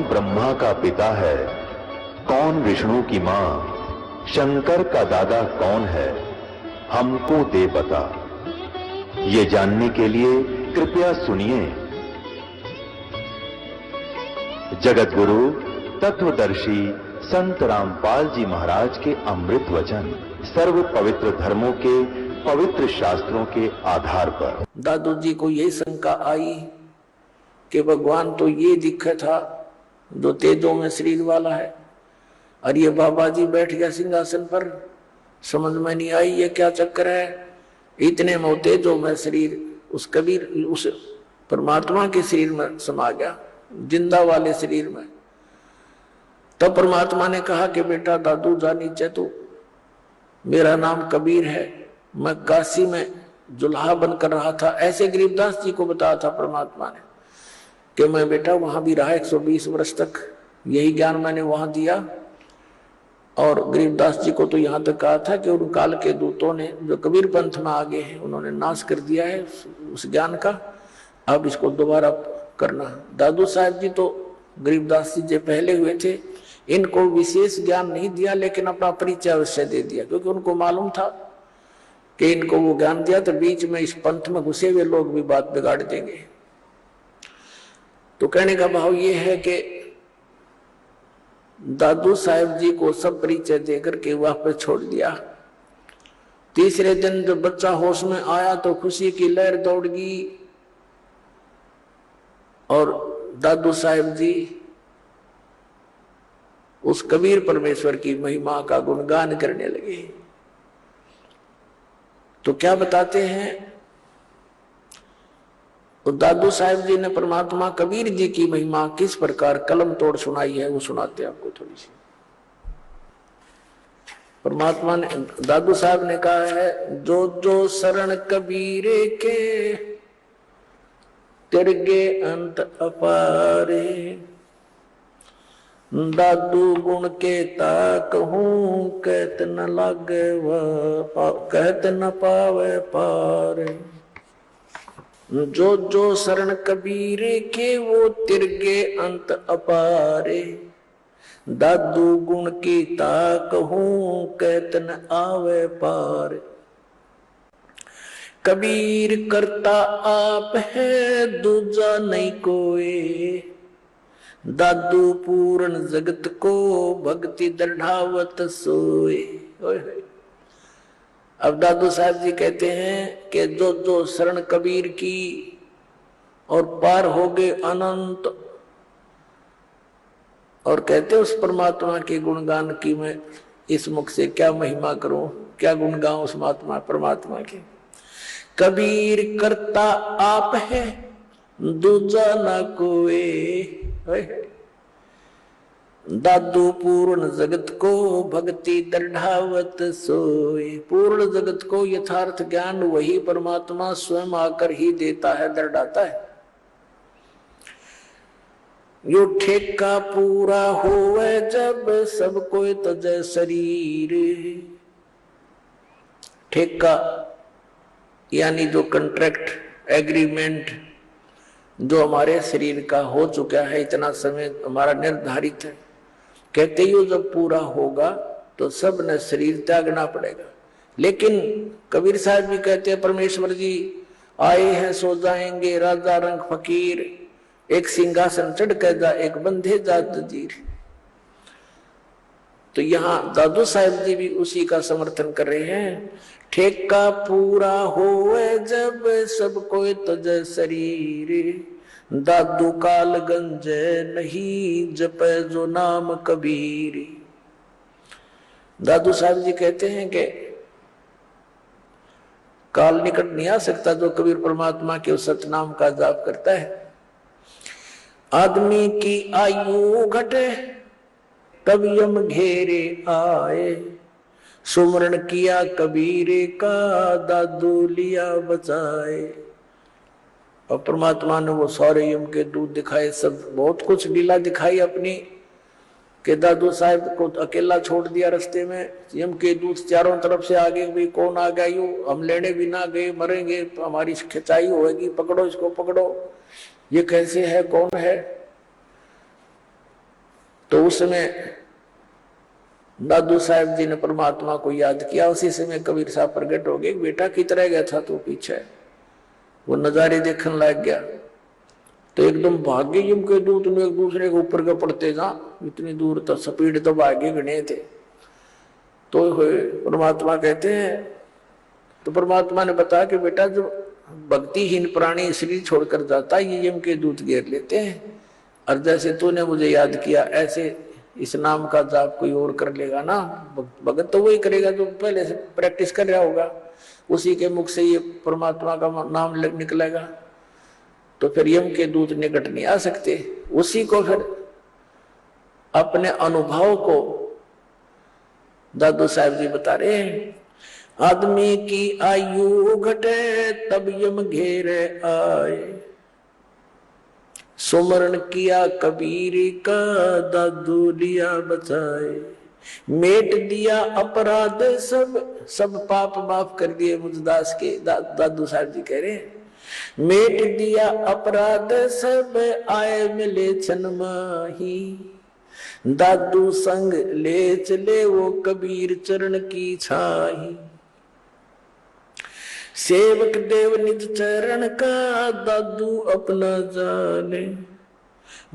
ब्रह्मा का पिता है, कौन विष्णु की मां, शंकर का दादा कौन है, हमको दे बता। ये जानने के लिए कृपया सुनिए जगत गुरु तत्वदर्शी संत रामपाल जी महाराज के अमृत वचन सर्व पवित्र धर्मों के पवित्र शास्त्रों के आधार पर। दादू जी को यही शंका आई कि भगवान तो ये दिखा था जो तेजों में शरीर वाला है, और ये बाबा जी बैठ गया सिंहासन पर। समझ में नहीं आई ये क्या चक्कर है। इतने में तेजों में शरीर उस कबीर उस परमात्मा के शरीर में समा गया, जिंदा वाले शरीर में। तब परमात्मा ने कहा कि बेटा दादू जा नीचे, तू मेरा नाम कबीर है, मैं काशी में जुल्हा बनकर रहा था। ऐसे गरीबदास जी को बताया था परमात्मा ने कि मैं बेटा वहां भी रहा 120 वर्ष तक, यही ज्ञान मैंने वहां दिया। और गरीबदास जी को तो यहाँ तक कहा था कि उन काल के दूतों ने जो कबीर पंथ में आगे हैं उन्होंने नाश कर दिया है उस ज्ञान का, अब इसको दोबारा करना। दादू साहब जी तो गरीबदास जी जो पहले हुए थे इनको विशेष ज्ञान नहीं दिया, लेकिन अपना परिचय अवश्य दे दिया, क्योंकि उनको मालूम था कि इनको वो ज्ञान दिया तो बीच में इस पंथ में घुसे हुए लोग भी बात बिगाड़ देंगे। तो कहने का भाव ये है कि दादू साहब जी को सब परिचय देकर के वहां पर छोड़ दिया। तीसरे दिन जब बच्चा होश में आया तो खुशी की लहर दौड़ गई और दादू साहब जी उस कबीर परमेश्वर की महिमा का गुणगान करने लगे। तो क्या बताते हैं, तो दादू साहब जी ने परमात्मा कबीर जी की महिमा किस प्रकार कलम तोड़ सुनाई है वो सुनाते हैं आपको थोड़ी सी। परमात्मा ने, दादू साहब ने कहा है, जो जो शरण कबीरे के तिरगे अंत अपारे, दादू गुण के ताकहूं कहत न लागे कहत न पावे पार। जो जो शरण कबीरे के वो तिरगे अंत अपारे, दादू गुण की ताकहूं कहत न आवे पार। कबीर करता आप है दूजा नहीं कोई, दादू पूर्ण जगत को भक्ति दृढ़ावत सोए। अब दादू साहब जी कहते हैं कि जो जो शरण कबीर की और पार हो गए अनंत, और कहते उस परमात्मा के गुणगान की मैं इस मुख से क्या महिमा करूं, क्या गुण गाऊं उस महात्मा परमात्मा के। कबीर करता आप है दूजा ना कोई, दादू पूर्ण जगत को भक्ति दृढ़ावत सोए। पूर्ण जगत को यथार्थ ज्ञान वही परमात्मा स्वयं आकर ही देता है, दृढ़ाता है। यो ठेका पूरा होवे जब सब कोई तजय शरीर। ठेका यानी जो कंट्रैक्ट एग्रीमेंट जो हमारे शरीर का हो चुका है, इतना समय हमारा निर्धारित है, कहते ही जब पूरा होगा तो सब ने शरीर त्यागना पड़ेगा। लेकिन कबीर साहब भी कहते हैं परमेश्वर जी आए हैं सो जाएंगे, राजा रंग फकीर, एक सिंहासन चढ़ कर जा एक बंधे जात जीर। तो यहाँ दादू साहब जी भी उसी का समर्थन कर रहे हैं। ठेका पूरा होए जब सब कोई तजय शरीर, दादू काल गंजे नहीं जपे जो नाम कबीर। दादू साहब जी कहते हैं कि काल निकट नहीं आ सकता जो कबीर परमात्मा के उस सतनाम का जाप करता है। आदमी की आयु घटे तब यम घेरे आए, सुमरण किया कबीरे का दादू लिया बचाए। और परमात्मा ने वो सारे यम के दूत दिखाए, सब बहुत कुछ लीला दिखाई अपनी, कि दादू साहब को अकेला छोड़ दिया रास्ते में। यम के दूत चारों तरफ से आगे भी कौन आ गया, यू हम लेने भी ना गए, मरेंगे, हमारी खिंचाई होगी, पकड़ो इसको पकड़ो, ये कैसे है, कौन है। तो उस समय दादू साहब जी ने परमात्मा को याद किया। उसी समय कबीर साहब प्रकट हो गए। बेटा कितना गया था तो पीछे वो नजारे देखने लग गया। तो एकदम भाग्य यम के दूत ने एक दूसरे के ऊपर के पड़ते जा, इतनी दूर तक स्पीड तो भाग्य गणे थे। तो परमात्मा कहते हैं, तो परमात्मा ने बताया कि बेटा जो भक्तिहीन प्राणी शरीर छोड़कर जाता है ये यम के दूत घेर लेते हैं, और जैसे तूने मुझे याद किया ऐसे इस नाम का जाप कोई और कर लेगा ना, भगत तो वही करेगा जो पहले से प्रैक्टिस कर रहा होगा, उसी के मुख से ये परमात्मा का नाम निकलेगा। तो फिर यम के दूत निकट नहीं आ सकते। उसी को फिर अपने अनुभव को दादू साहब जी बता रहे हैं। आदमी की आयु घटे तब यम घेरे आए, सुमरण किया कबीर का दादू लिया बचाए। मेट दिया अपराध सब पाप माफ कर दिए मुझदास के। दादू साहब जी कह रहे हैं, मेट दिया अपराध सब आए मिले छन माही, दादू संग ले चले वो कबीर चरण की छाही। सेवक देव निज चरण का दादू अपना जाने,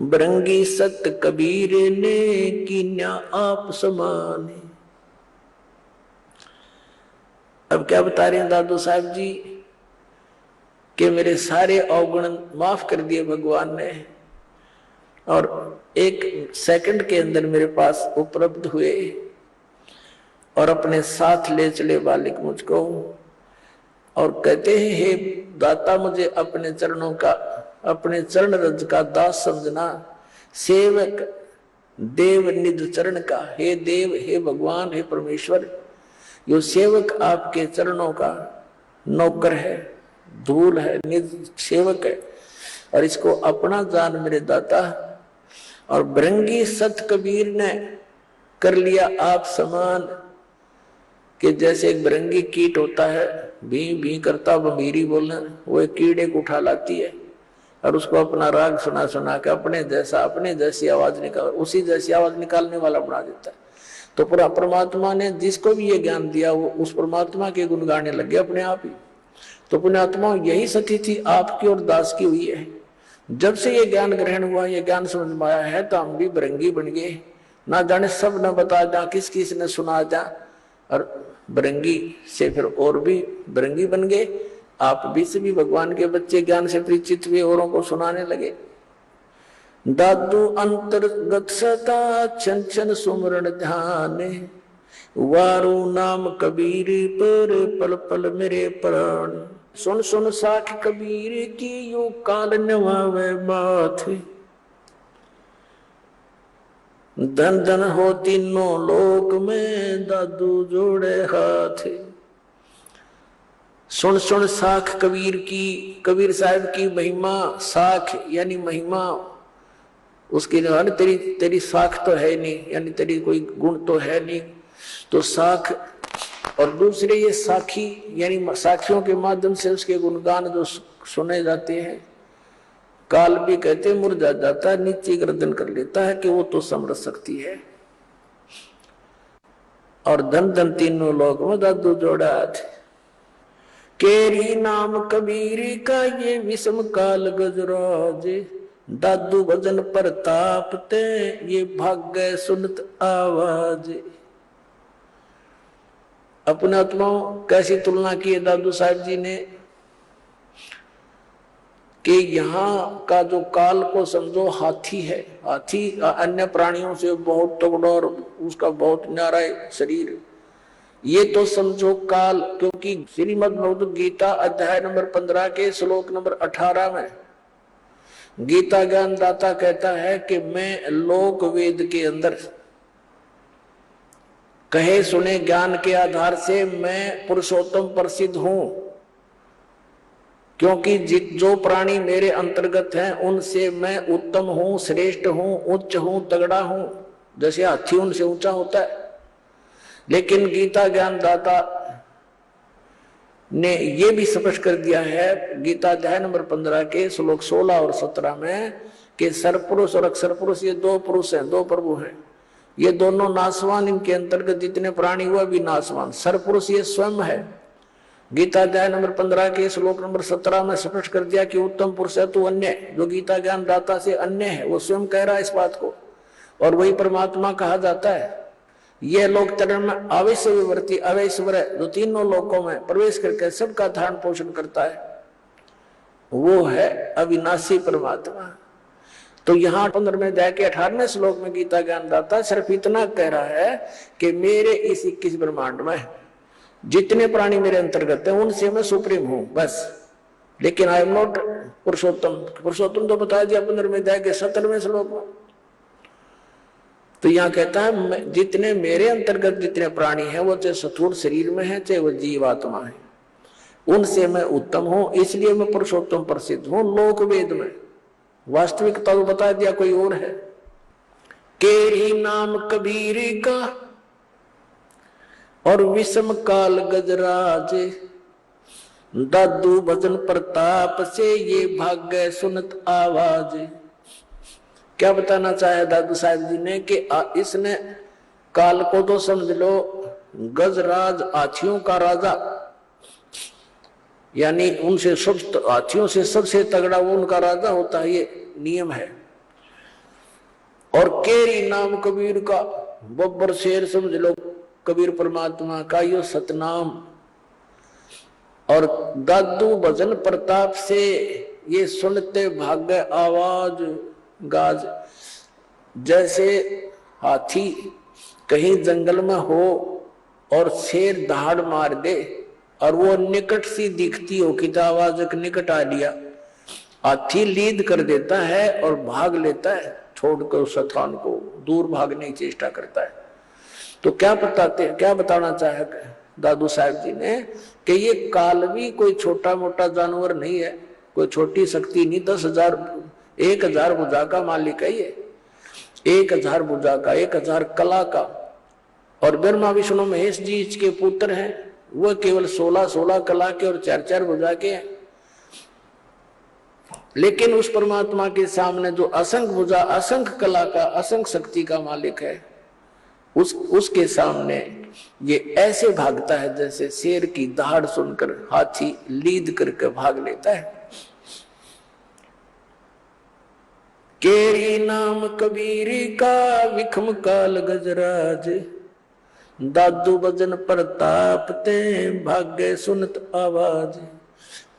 बरंगी सत कबीर ने कीन्या आप समाने। अब क्या बता रहे हैं दादू साहब जी कि मेरे सारे अवगुण माफ कर दिए भगवान ने, और एक सेकंड के अंदर मेरे पास उपलब्ध हुए और अपने साथ ले चले बालिक मुझको। और कहते हैं, हे दाता मुझे अपने चरणों का, अपने चरण रज का दास समझना, सेवक देव निज चरण का। हे देव, हे भगवान, हे परमेश्वर, यो सेवक आपके चरणों का नौकर है, धूल है, निज सेवक है, और इसको अपना जान मेरे दाता। और भृंगी सत कबीर ने कर लिया आप समान, कि जैसे एक भृंगी कीट होता है, भी भी करता बमीरी बोलना, वो एक कीड़े को उठा लाती है और उसको अपना राग सुना सुना के अपने जैसी आवाज निकाल, उसी जैसी आवाज निकालने वाला बना देता है। तो पूरा परमात्मा ने जिसको भी ये ज्ञान दिया वो उस परमात्मा के गुण गाने लगे अपने आप ही। तो पुण्यात्मा यही स्थिति आपकी और दास की हुई है। जब से ये ज्ञान ग्रहण हुआ, ये ज्ञान समझ में आया है, तो हम भी भृंगी बन गए। ना जाने सब न बता जा, किस किस ने सुना जा, और भृंगी से फिर और भी भृंगी बन गए। आप भी से भी भगवान के बच्चे ज्ञान से परिचित हुए, औरों को सुनाने लगे। दादू अंतर्गत सदा छन छन सुमरण ध्यान, वारू नाम कबीर पर पल पल मेरे प्राण। सुन सुन साख कबीर की यो काल नवावे माथे, धन धन हो तीनों लोक में दादू जोड़े हाथ। सुन सुन साख कबीर की, कबीर साहब की महिमा। साख यानी महिमा, उसकी तेरी साख तो है नहीं, यानी तेरी कोई गुण तो है नहीं, तो साख। और दूसरे ये साखी, यानी साखियों के माध्यम से उसके गुणगान जो सुने जाते हैं। काल भी कहते मुरझा जाता है, नीचे गर्दन कर लेता है कि वो तो समझ सकती है। और धन धन तीनों लोक में दादू जोड़ा थे। केरी नाम कबीर का ये विषम काल गजराज, दादू भजन प्रताप ते ये भाग्य सुनत आवाज। अपने आत्माओं कैसी तुलना की है दादू साहब जी ने, कि यहाँ का जो काल को समझो हाथी है। हाथी अन्य प्राणियों से बहुत तगड़ा और उसका बहुत न्यारा शरीर, ये तो समझो काल। क्योंकि श्रीमद् भगवद गीता अध्याय नंबर 15 के श्लोक नंबर 18 में गीता ज्ञान दाता कहता है कि मैं लोक वेद के अंदर कहे सुने ज्ञान के आधार से मैं पुरुषोत्तम प्रसिद्ध हूं, क्योंकि जो प्राणी मेरे अंतर्गत हैं उनसे मैं उत्तम हूं, श्रेष्ठ हूं, उच्च हूं, तगड़ा हूं। जैसे हाथी उनसे ऊंचा होता है। लेकिन गीता ज्ञान दाता ने यह भी स्पष्ट कर दिया है गीता अध्याय नंबर 15 के श्लोक 16 और 17 में कि सरपुरुष और अक्षर पुरुष ये दो पुरुष हैं, दो प्रभु हैं, ये दोनों नासवान, इनके अंतर्गत जितने प्राणी हुआ भी नासवान। सरपुरुष ये स्वयं है। गीता अध्याय नंबर 15 के श्लोक नंबर 17 में स्पष्ट कर दिया कि उत्तम पुरुष है तो अन्य, जो गीता ज्ञान दाता से अन्य है, वो स्वयं कह रहा है इस बात को, और वही परमात्मा कहा जाता है। यह लोक तरण में अवश्य विवर्ती अवैश्वर, जो तीनों लोकों में प्रवेश करके सबका धारण पोषण करता है, वो है अविनाशी परमात्मा। तो यहाँ 15वें अध्याय के 18वें श्लोक में गीता ज्ञान दाता सिर्फ इतना कह रहा है कि मेरे इस 21 ब्रह्मांड में जितने प्राणी मेरे अंतर्गत हैं उनसे मैं सुप्रीम हूं, बस। लेकिन आई एम नॉट पुरुषोत्तम। पुरुषोत्तम तो बता दिया 15वें अध्याय के 17वें श्लोक में। तो यहाँ कहता है जितने मेरे अंतर्गत जितने प्राणी हैं वो चाहे स्थूल शरीर में है, चाहे वो जीवात्मा है, उनसे मैं उत्तम हूं, इसलिए मैं पुरुषोत्तम प्रसिद्ध हूं लोक वेद में। वास्तविकता तो बता दिया कोई और है। केरी नाम कबीर का और विषम काल गजराज, दादू भजन प्रताप से ये भाग्य सुनत आवाज। क्या बताना चाहे दादू साहब जी ने कि इसने काल को तो समझ लो गजराज, हाथियों का राजा, यानी उनसे सब हाथियों से सबसे तगड़ा वो उनका राजा होता है, ये नियम है। और केरी नाम कबीर का, बब्बर शेर समझ लो कबीर परमात्मा का यो सतनाम। और दादू भजन प्रताप से ये सुनते भाग्य आवाज गाज। जैसे हाथी कहीं जंगल में हो और शेर दहाड़ मार दे और वो निकट सी दिखती हो कि आवाज निकट आ लिया, हाथी लीद कर देता है और भाग लेता है, छोड़कर उस स्थान को दूर भागने की चेष्टा करता है। तो क्या बताना चाहे दादू साहब जी ने कि ये काल भी कोई छोटा मोटा जानवर नहीं है, कोई छोटी शक्ति नहीं। 10,000 भुजा का मालिक है ये, 1000 भुजा का, 1000 कला का। और ब्रह्मा विष्णु महेश जी इसके पुत्र हैं, वो केवल 16 कला के और 4 भुजा के हैं। लेकिन उस परमात्मा के सामने जो असंख्य भुजा, असंख्य कला का, असंख्य शक्ति का मालिक है, उसके सामने ये ऐसे भागता है जैसे शेर की दहाड़ सुनकर हाथी लीद करके भाग लेता है। केरी नाम कबीर का विखम काल गजराज, दादू भजन प्रताप ते भाग्य सुनत आवाज।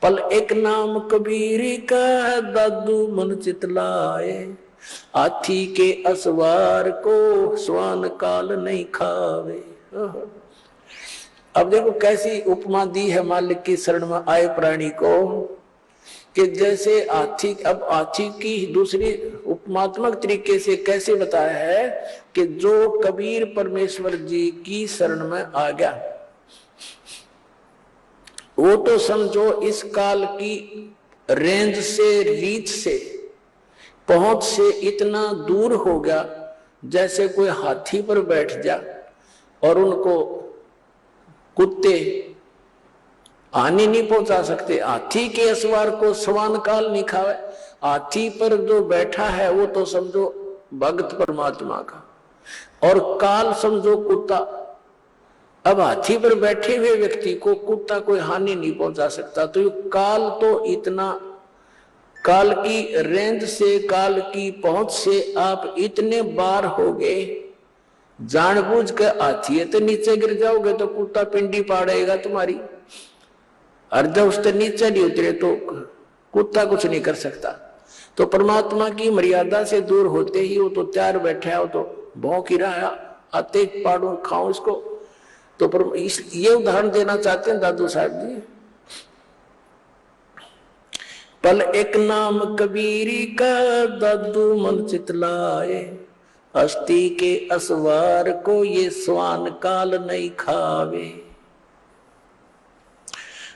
पल एक नाम कबीर का दादू मन चितलाए, हाथी के असवार को स्वान काल नहीं खावे। अब देखो कैसी उपमा दी है मालिक की शरण में आए प्राणी को, कि जैसे हाथी। अब हाथी की दूसरी उपमात्मक तरीके से कैसे बताया है कि जो कबीर परमेश्वर जी की शरण में आ गया, वो तो समझो इस काल की रेंज से, रीच से, पहुंच से इतना दूर हो गया जैसे कोई हाथी पर बैठ जा और उनको कुत्ते हानि नहीं पहुंचा सकते। हाथी के असवार को स्वान काल नहीं खावे। हाथी पर जो बैठा है वो तो समझो भक्त परमात्मा का, और काल समझो कुत्ता। अब हाथी पर बैठे हुए व्यक्ति को कुत्ता कोई हानि नहीं पहुंचा सकता। तो काल तो इतना, काल की रेंज से, काल की पहुंच से आप इतने बार हो गए, जानबूझ के हाथी है तो नीचे गिर जाओगे तो कुत्ता पिंडी पाड़ेगा तुम्हारी, और जब उससे नीचे नहीं उतरे तो कुत्ता कुछ नहीं कर सकता। तो परमात्मा की मर्यादा से दूर होते ही वो तो तैयार बैठा हो, तो भौंक ही रहा, आते पाड़ू खाओ इसको। तो ये उदाहरण देना चाहते हैं दादू साहब जी। पल एक नाम कबीरी का दादू मन चितलाए, अस्थि के असवार को ये स्वान काल नहीं खावे।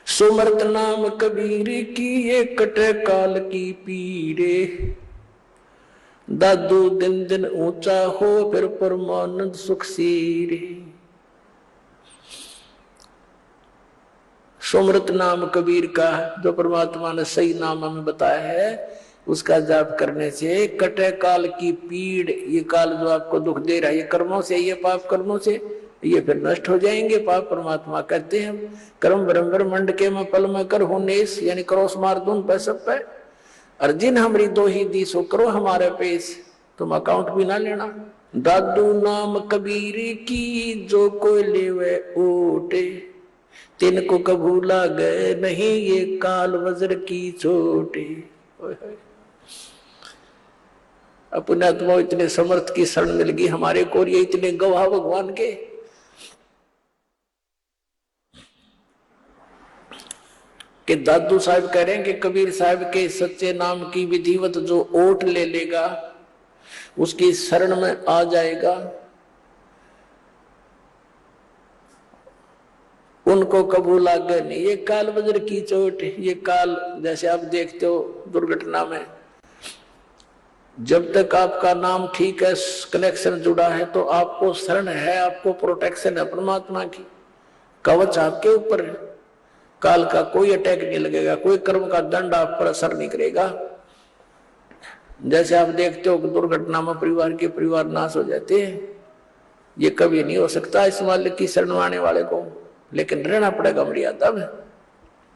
सुमरत नाम कबीर की ये कटे काल की पीरे, दादू दिन दिन ऊंचा हो फिर परमानंद सुख सीरे। सुमरत नाम कबीर का, जो परमात्मा ने सही नाम हमें बताया है उसका जाप करने से कटे काल की पीड़, ये काल जो आपको दुख दे रहा है, ये कर्मों से, ये पाप कर्मों से, ये फिर नष्ट हो जाएंगे। पाप परमात्मा कहते हैं कर्म ब्रह्म मंड के में पल में कर हो नेस, यानी क्रॉस मार दूं पे सब पे, अर्जिन हमरी दो ही दी सो करो हमारे पेश, तुम अकाउंट भी ना लेना। दादू नाम कबीर की जो कोई लेवे ओटे, तिनको कभू लागे नहीं ये काल वज्र की चोटे। अपने आत्मा इतने समर्थ की शरण मिल गई हमारे को, ये इतने गवाह भगवान के कि दादू साहब कह रहे हैं कि कबीर साहब के सच्चे नाम की विधिवत जो ओट ले लेगा, उसकी शरण में आ जाएगा, उनको कबू लागे नहीं ये काल वज्र की चोट। ये काल जैसे आप देखते हो दुर्घटना में, जब तक आपका नाम ठीक है, कनेक्शन जुड़ा है, तो आपको शरण है, आपको प्रोटेक्शन है परमात्मा की, कवच आपके ऊपर है, काल का कोई अटैक नहीं लगेगा, कोई कर्म का दंड आप पर असर नहीं करेगा। जैसे आप देखते हो कि दुर्घटना में परिवार नाश हो जाते हैं, ये कभी नहीं हो सकता इस मालिक की शरण आने वाले को, लेकिन रहना पड़ेगा मर्यादा में।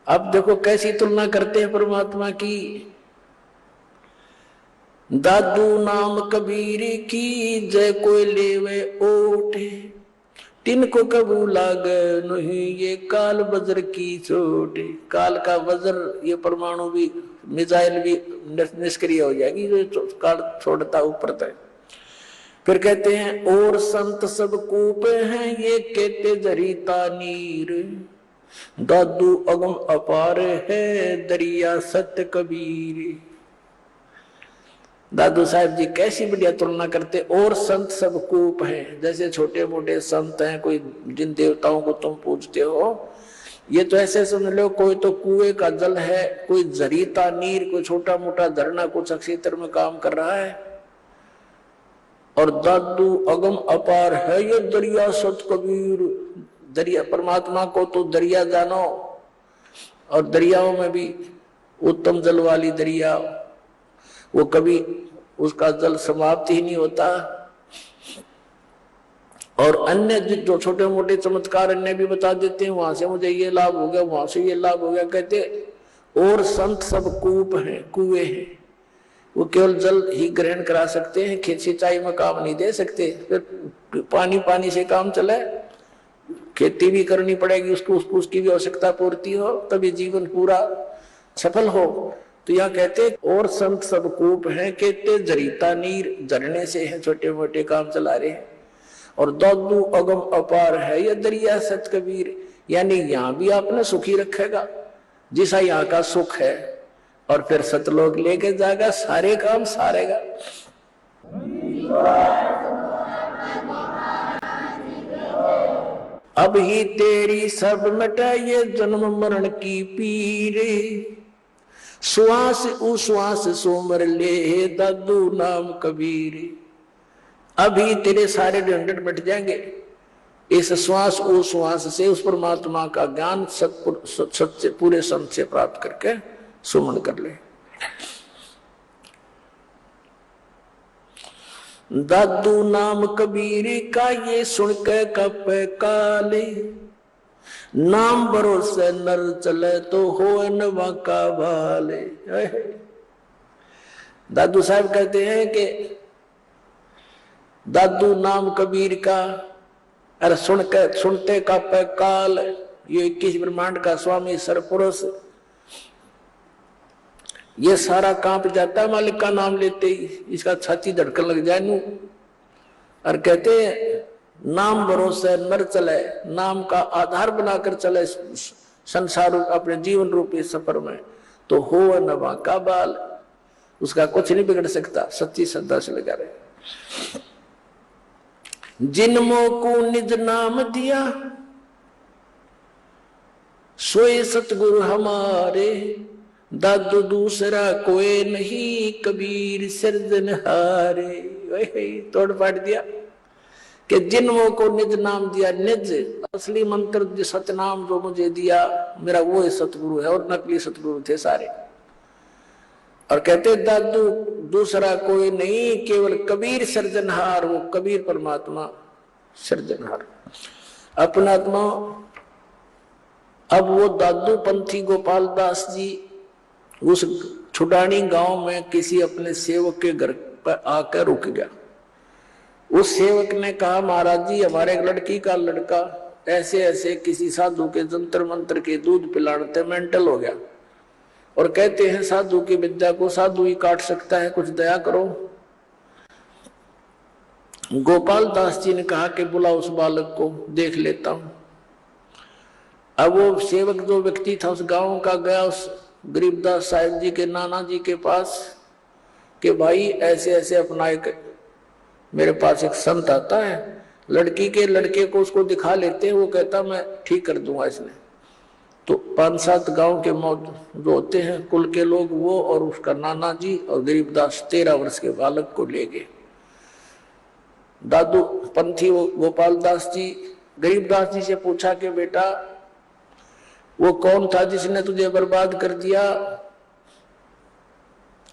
अब देखो कैसी तुलना करते हैं परमात्मा की। दादू नाम कबीर की जय कोई लेवे ओटे, तिनको कबू लाग नहीं ये काल वज्र की चोटे। काल का वज्र, ये परमाणु भी, मिसाइल भी निष्क्रिय हो जाएगी जो काल छोड़ता ऊपर तक। फिर कहते हैं और संत सब कूप हैं ये कहते जरीता नीर, दादू अगम अपार है दरिया सत्य कबीर। दादू साहब जी कैसी बढ़िया तुलना करते। और संत सब कूप हैं, जैसे छोटे मोटे संत हैं, कोई जिन देवताओं को तुम पूजते हो, ये तो ऐसे समझ लो कोई तो कुएं का जल है, कोई जरीता नीर, कोई छोटा मोटा झरना कुछ क्षेत्र में काम कर रहा है। और दादू अगम अपार है ये दरिया सत कबीर। दरिया, परमात्मा को तो दरिया जानो, और दरियाओं में भी उत्तम जल वाली दरिया, वो कभी उसका जल समाप्त ही नहीं होता। और अन्य जो छोटे मोटे चमत्कार अन्य भी बता देते हैं, वहां से मुझे ये लाभ हो गया, वहां से ये लाभ हो गया। कहते और संत सब कूप हैं, कुएं हैं, वो केवल जल ही ग्रहण करा सकते हैं, खेत सिंचाई में काम नहीं दे सकते। फिर पानी से काम चले, खेती भी करनी पड़ेगी, उसकी भी आवश्यकता पूर्ति हो, तभी जीवन पूरा सफल हो। तो यहाँ कहते और संत सब कूप हैं, कहते जरीता नीर, झरने से है, छोटे मोटे काम चला रहे हैं। और दादू अगम अपार है ये दरिया सत कबीर, यानी यहाँ भी आपने सुखी रखेगा जिसा यहाँ का सुख है, और फिर सतलोक लेके जाएगा, सारे काम सारेगा। अब ही तेरी सब मिटा ये जन्म मरण की पीरे, श्वास उश्वास सोमर ले दादू नाम कबीर। अभी तेरे सारे झंझट मिट जाएंगे, इस श्वास उश्वास से उस परमात्मा का ज्ञान सच्चे पूरे संत से प्राप्त करके सुमन कर ले। दादू नाम कबीर का ये सुन के कप काले, नाम भरोसे नर चले तो हो नवा का भाले। दादू साहब कहते हैं कि दादू नाम कबीर का, अरे सुनते का पे काल, ये 21 ब्रह्मांड का स्वामी सरपुरुष, ये सारा कांप जाता है मालिक का नाम लेते ही, इसका छाती धड़कन लग जाए नू। और कहते हैं नाम भरोसे नर चले, नाम का आधार बनाकर चले संसार अपने जीवन रूपी सफर में, तो हो नवा का बाल, उसका कुछ नहीं बिगड़ सकता, सच्ची श्रद्धा से लगा रहे। जिनमो को निज नाम दिया सोए सतगुरु हमारे, दादू दूसरा कोई नहीं कबीर सिरजनहारे। तोड़ पाट दिया कि जिनमो को निज नाम दिया, निज असली मंत्र जो सतनाम जो मुझे दिया, मेरा वो सतगुरु है, और नकली सतगुरु थे सारे। और कहते दादू दूसरा कोई नहीं, केवल कबीर सृजनहार, वो कबीर परमात्मा सृजनहार अपना आत्मा। अब वो दादू पंथी गोपाल दास जी उस छुडानी गांव में किसी अपने सेवक के घर पर आकर रुक गया। उस सेवक ने कहा, महाराज जी हमारे एक लड़की का लड़का ऐसे ऐसे किसी साधु के जंतर मंत्र के दूध पिलाने मेंटल हो गया, और कहते हैं साधु की विद्या को साधु ही काट सकता है, कुछ दया करो। गोपाल दास जी ने कहा कि बुला उस बालक को, देख लेता हूं। अब वो सेवक जो व्यक्ति था उस गांव का गया उस गरीबदास साहिब जी के नाना जी के पास कि भाई ऐसे ऐसे अपना एक मेरे पास एक संत आता है, लड़की के लड़के को उसको दिखा लेते हैं, वो कहता मैं ठीक कर दूंगा इसने। तो 5-7 गांव के जो होते हैं कुल के लोग, वो और उसका नाना जी और गरीबदास 13 वर्ष के बालक को ले गए। दादू पंथी गोपाल दास जी गरीबदास जी से पूछा कि बेटा वो कौन था जिसने तुझे बर्बाद कर दिया,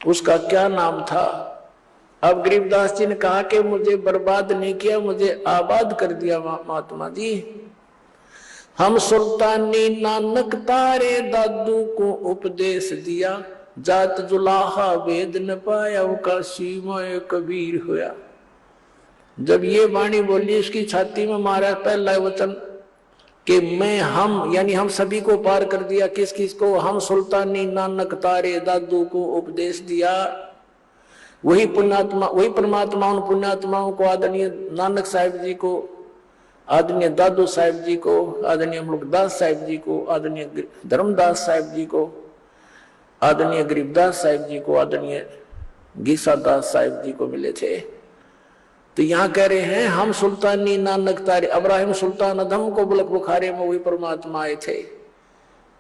उसका क्या नाम था? अब गरीबदास जी ने कहा कि मुझे बर्बाद नहीं किया, मुझे आबाद कर दिया महात्मा जी। हम सुल्तानी नानक तारे दादू को उपदेश दिया, जात जुलाहा वेद न पाया का सीमा कबीर होया। जब ये वाणी बोली उसकी छाती में मारा पहला वचन कि मैं हम यानी हम सभी को पार कर दिया। किस किस को? हम सुल्तानी नानक तारे दादू को उपदेश दिया। वही पुण्यात्मा वही परमात्मा उन पुण्यात्माओं को, आदरणीय नानक साहिब जी को, आदरणीय दादू साहिब जी को, आदरणीय मुल्कदास साहिब जी को, आदरणीय धर्मदास साहिब जी को, आदरणीय गरीबदास साहिब जी को, आदरणीय गीसा दास साहिब जी को मिले थे। तो यहाँ कह रहे हैं हम सुल्तानी नानक तारे, अब्राहिम सुल्तान अधम को बुलक बुखारे में वही परमात्मा आए थे,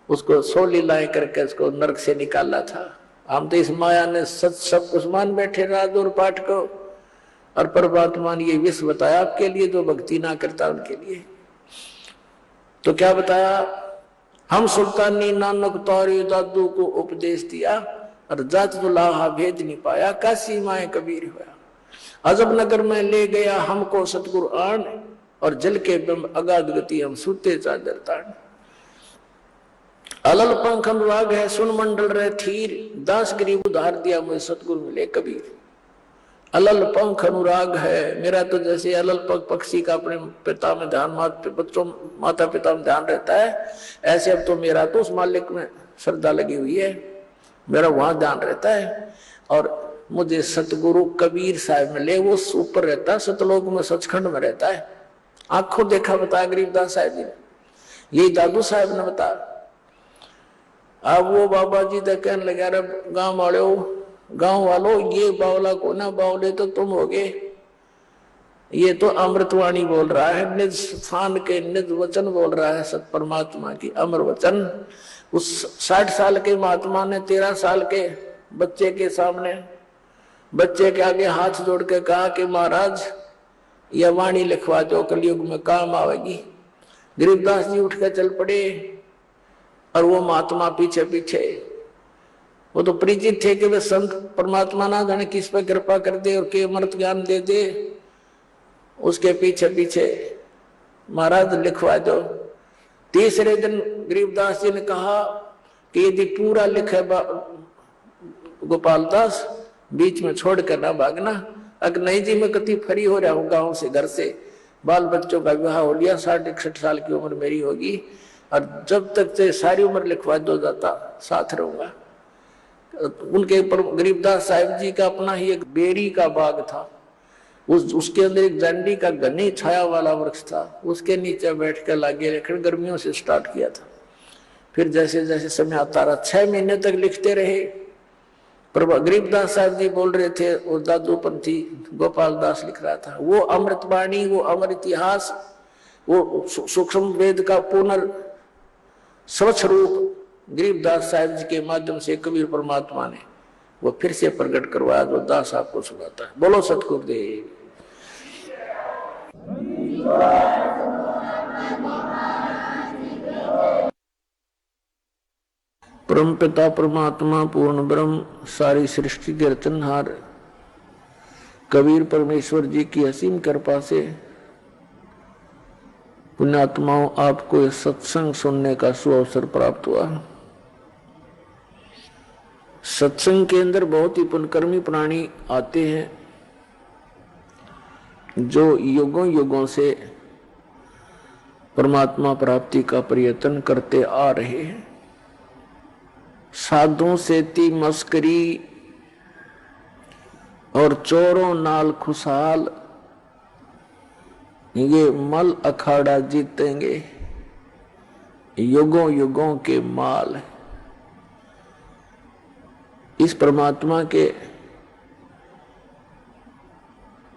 उसको 100 लीलाएं करके उसको नरक से निकाला था। हम तो इस माया ने सच सब कुछ मान बैठे राज और पाठ को, और परमात्मा ने ये विश्व बताया आपके लिए, जो भक्ति ना करता उनके लिए। तो क्या बताया? हम सुल्तानी नानक तारे दादू को उपदेश दिया, और जात जुलाहा भेद नहीं पाया, काशी माए कबीर हुआ। अजब नगर में ले गया हमको सतगुरु आन, और जल के बिंब अगाध गति हम सूते चादर तान। अलल पंख अनुराग है सुन मंडल रहे थीर, दास गरीब उधार दिया मुझे सतगुरु मिले कबीर। अलल पंख अनुराग है मेरा, तो जैसे अलल पंख पक्षी का अपने पिता में ध्यान, माता पिता में ध्यान रहता है, ऐसे अब तो मेरा तो उस मालिक में श्रद्धा लगी हुई है, मेरा वहां ध्यान रहता है। और मुझे सतगुरु कबीर साहब मिले, वो ऊपर रहता है, सतलोक में सचखंड में रहता है। आंखों देखा बताया गरीबदास साहब जी ने, यही दादू साहब ने बताया। अब वो बाबा जी तो कहने लगे, अरे गांव वालों ये बावला को ना, बावले तो तुम होगे, ये तो अमृतवाणी बोल रहा है, निज स्थान के निज वचन बोल रहा है, सत परमात्मा की अमर वचन। उस 60 साल के महात्मा ने 13 साल के बच्चे के सामने, बच्चे के आगे हाथ जोड़ के कहा कि महाराज यह वाणी लिखवा दो, कलयुग में काम आवेगी। गरीबदास जी उठ कर चल पड़े, और वो महात्मा पीछे पीछे। वो तो परिचित थे कि वे संत परमात्मा ना जाने किस पे कृपा कर दे और के अमृत ज्ञान दे दे, उसके पीछे पीछे महाराज लिखवा दो। तीसरे दिन गरीबदास जी ने कहा कि यदि पूरा लिखे गोपाल दास, बीच में छोड़ कर ना भागना। अगर नहीं जी मैं कति फरी हो रहा हूँ गाँव से, घर से, बाल बच्चों का विवाह हो लिया, 60-61 साल की उम्र मेरी होगी, और जब तक से सारी उम्र लिखवा दो जाता साथ रहूंगा। उनके ऊपर गरीबदास साहिब जी का अपना ही एक बेरी का बाग था, उसके अंदर एक जंडी का घनी छाया वाला वृक्ष था, उसके नीचे बैठ कर लागे लेखन गर्मियों से स्टार्ट किया था। फिर जैसे जैसे समय आता रहा, 6 महीने तक लिखते रहे। पर गरीबदास साहब जी बोल रहे थे और दादू पंथी गोपाल दास लिख रहा था। वो अमृतवाणी, वो अमर इतिहास, वो सूक्ष्म वेद का पुनर् स्वच्छ रूप गरीबदास साहब जी के माध्यम से कबीर परमात्मा ने वो फिर से प्रकट करवाया, जो दास आपको सुनाता है। बोलो सतगुरुदेव। परम पिता परमात्मा पूर्ण ब्रह्म सारी सृष्टि के रचनहार कबीर परमेश्वर जी की असीम कृपा से पुण्यात्माओं आपको इस सत्संग सुनने का सुअवसर प्राप्त हुआ। सत्संग के अंदर बहुत ही पुण्यकर्मी प्राणी आते हैं जो युगों युगों से परमात्मा प्राप्ति का प्रयत्न करते आ रहे हैं। साधुओं से ती मस्करी और चोरों नाल खुशहाल ये मल अखाड़ा जीतेंगे, युगों युगों के माल। इस परमात्मा के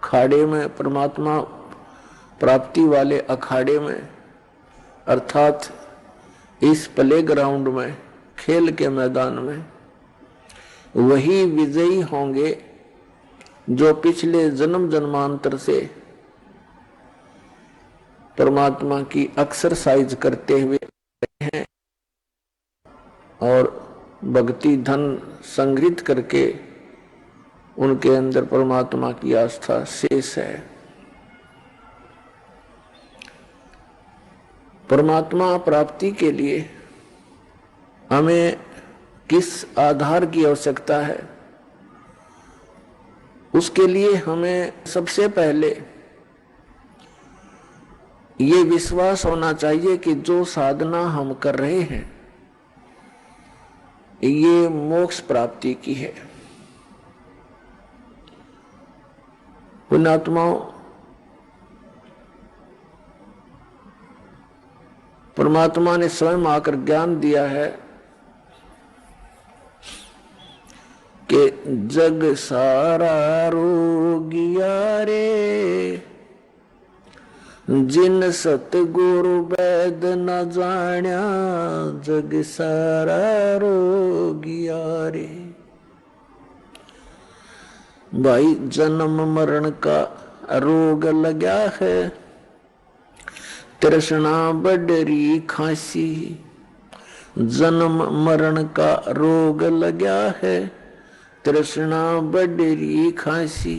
खाड़े में, परमात्मा प्राप्ति वाले अखाड़े में, अर्थात इस प्ले ग्राउंड में, खेल के मैदान में वही विजयी होंगे जो पिछले जन्म जन्मांतर से परमात्मा की एक्सरसाइज करते हुए हैं और भक्ति धन संग्रहित करके उनके अंदर परमात्मा की आस्था शेष है। परमात्मा प्राप्ति के लिए हमें किस आधार की आवश्यकता है? उसके लिए हमें सबसे पहले ये विश्वास होना चाहिए कि जो साधना हम कर रहे हैं ये मोक्ष प्राप्ति की है। पुण्यात्माओं, परमात्मा ने स्वयं आकर ज्ञान दिया है कि जग सारा रोगिया रे, जिन सतगुरु वैद न जाण्या, जग सारा रोगिया रे। भाई जन्म मरण का रोग लगा है, तृष्णा बडरी खांसी। जन्म मरण का रोग लगा है, तृष्णा बडरी खांसी।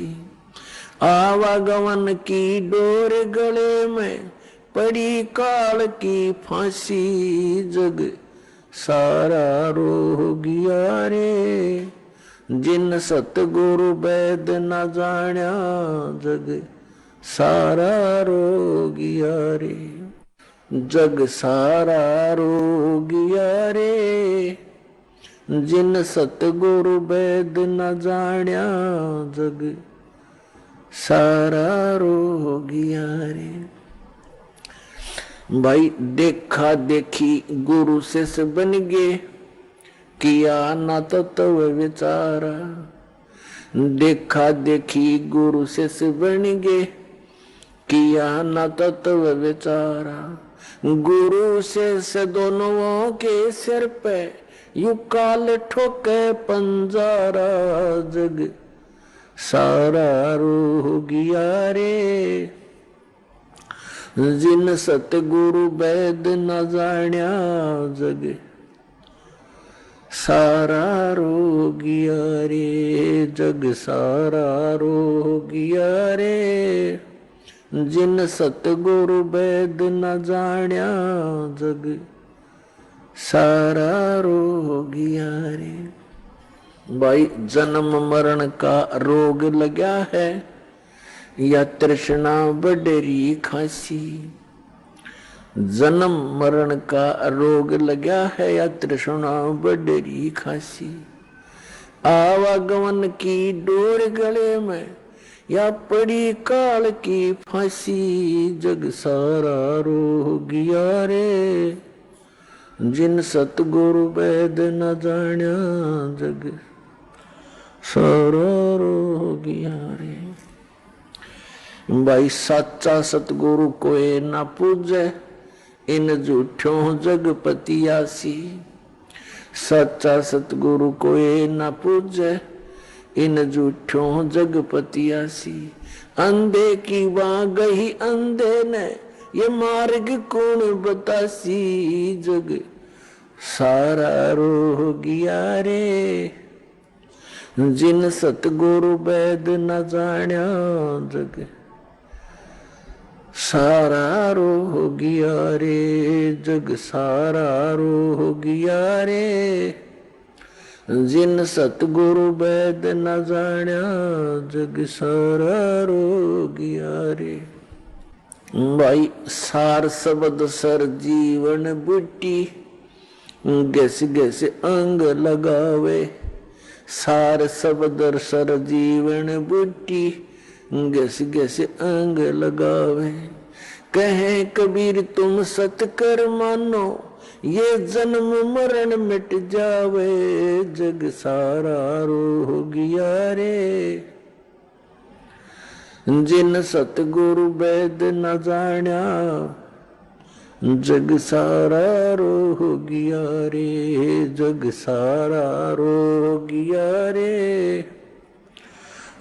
आवागमन की डोर गले में, पड़ी काल की फांसी। जग सारा रोगिया रे, जिन सतगुरु वैद न जाण्या, जग सारा रोगिया रे। जग सारा रोगिया रे, जिन सतगुरु वैद न जाण्या, जग सारा रोगिया रे। भाई देखा देखी गुरु शिष्य बन गे, किया न तत्व विचारा। देखा देखी गुरु शिष्य बन गे, किया न तत्व विचारा। गुरु शिष्य दोनों के सिर पे यू काल ठोके पंजारा। जग सारा रोगिया रे, जिन सतगुरु वैद न जाण्या, जग सारा रोगिया रे। जग सारा रोगिया रे, जिन सतगुरु वैद न जाण्या, जग सारा रोगिया रे। भाई जन्म मरण का रोग लगा है, या तृष्णा बडरी खांसी। जन्म मरण का रोग लगा है, या तृष्णा बडरी खांसी। आवागमन की डोर गले में, या पड़ी काल की फांसी। जग सारा रोगिया रे, जिन सतगुरु वैद न जाण्या, जग सारा रोगिया रे। भाई साचा सतगुरु कोई न पूजे, इन झूठों जगपति आसी। सच्चा सतगुरु कोई न पूजे, इन झूठों जगपति आसी। अंधे की वहां गई अंधे ने, ये मार्ग कौन बतासी। जग सारा रोगिया रे, जिन सतगुरु वैद न जाण्या जग। सारा रोगिया रे, जग सारा रोगिया रे, जिन सतगुरु वैद न जाण्या जग सारा रोगिया रे। भाई सार शब्द सर जीवन बूटी, गैस गैस अंग लगावे। सार शब्द सर जीवन बूटी, गैस गैस अंग लगावे। कहे कबीर तुम सत कर मानो, ये जन्म मरण मिट जावे जग सारा रोगिया रे। जिन सतगुरु वैद न जाण्या जग सारा रोगिया रे, जग सारा रोगिया रे।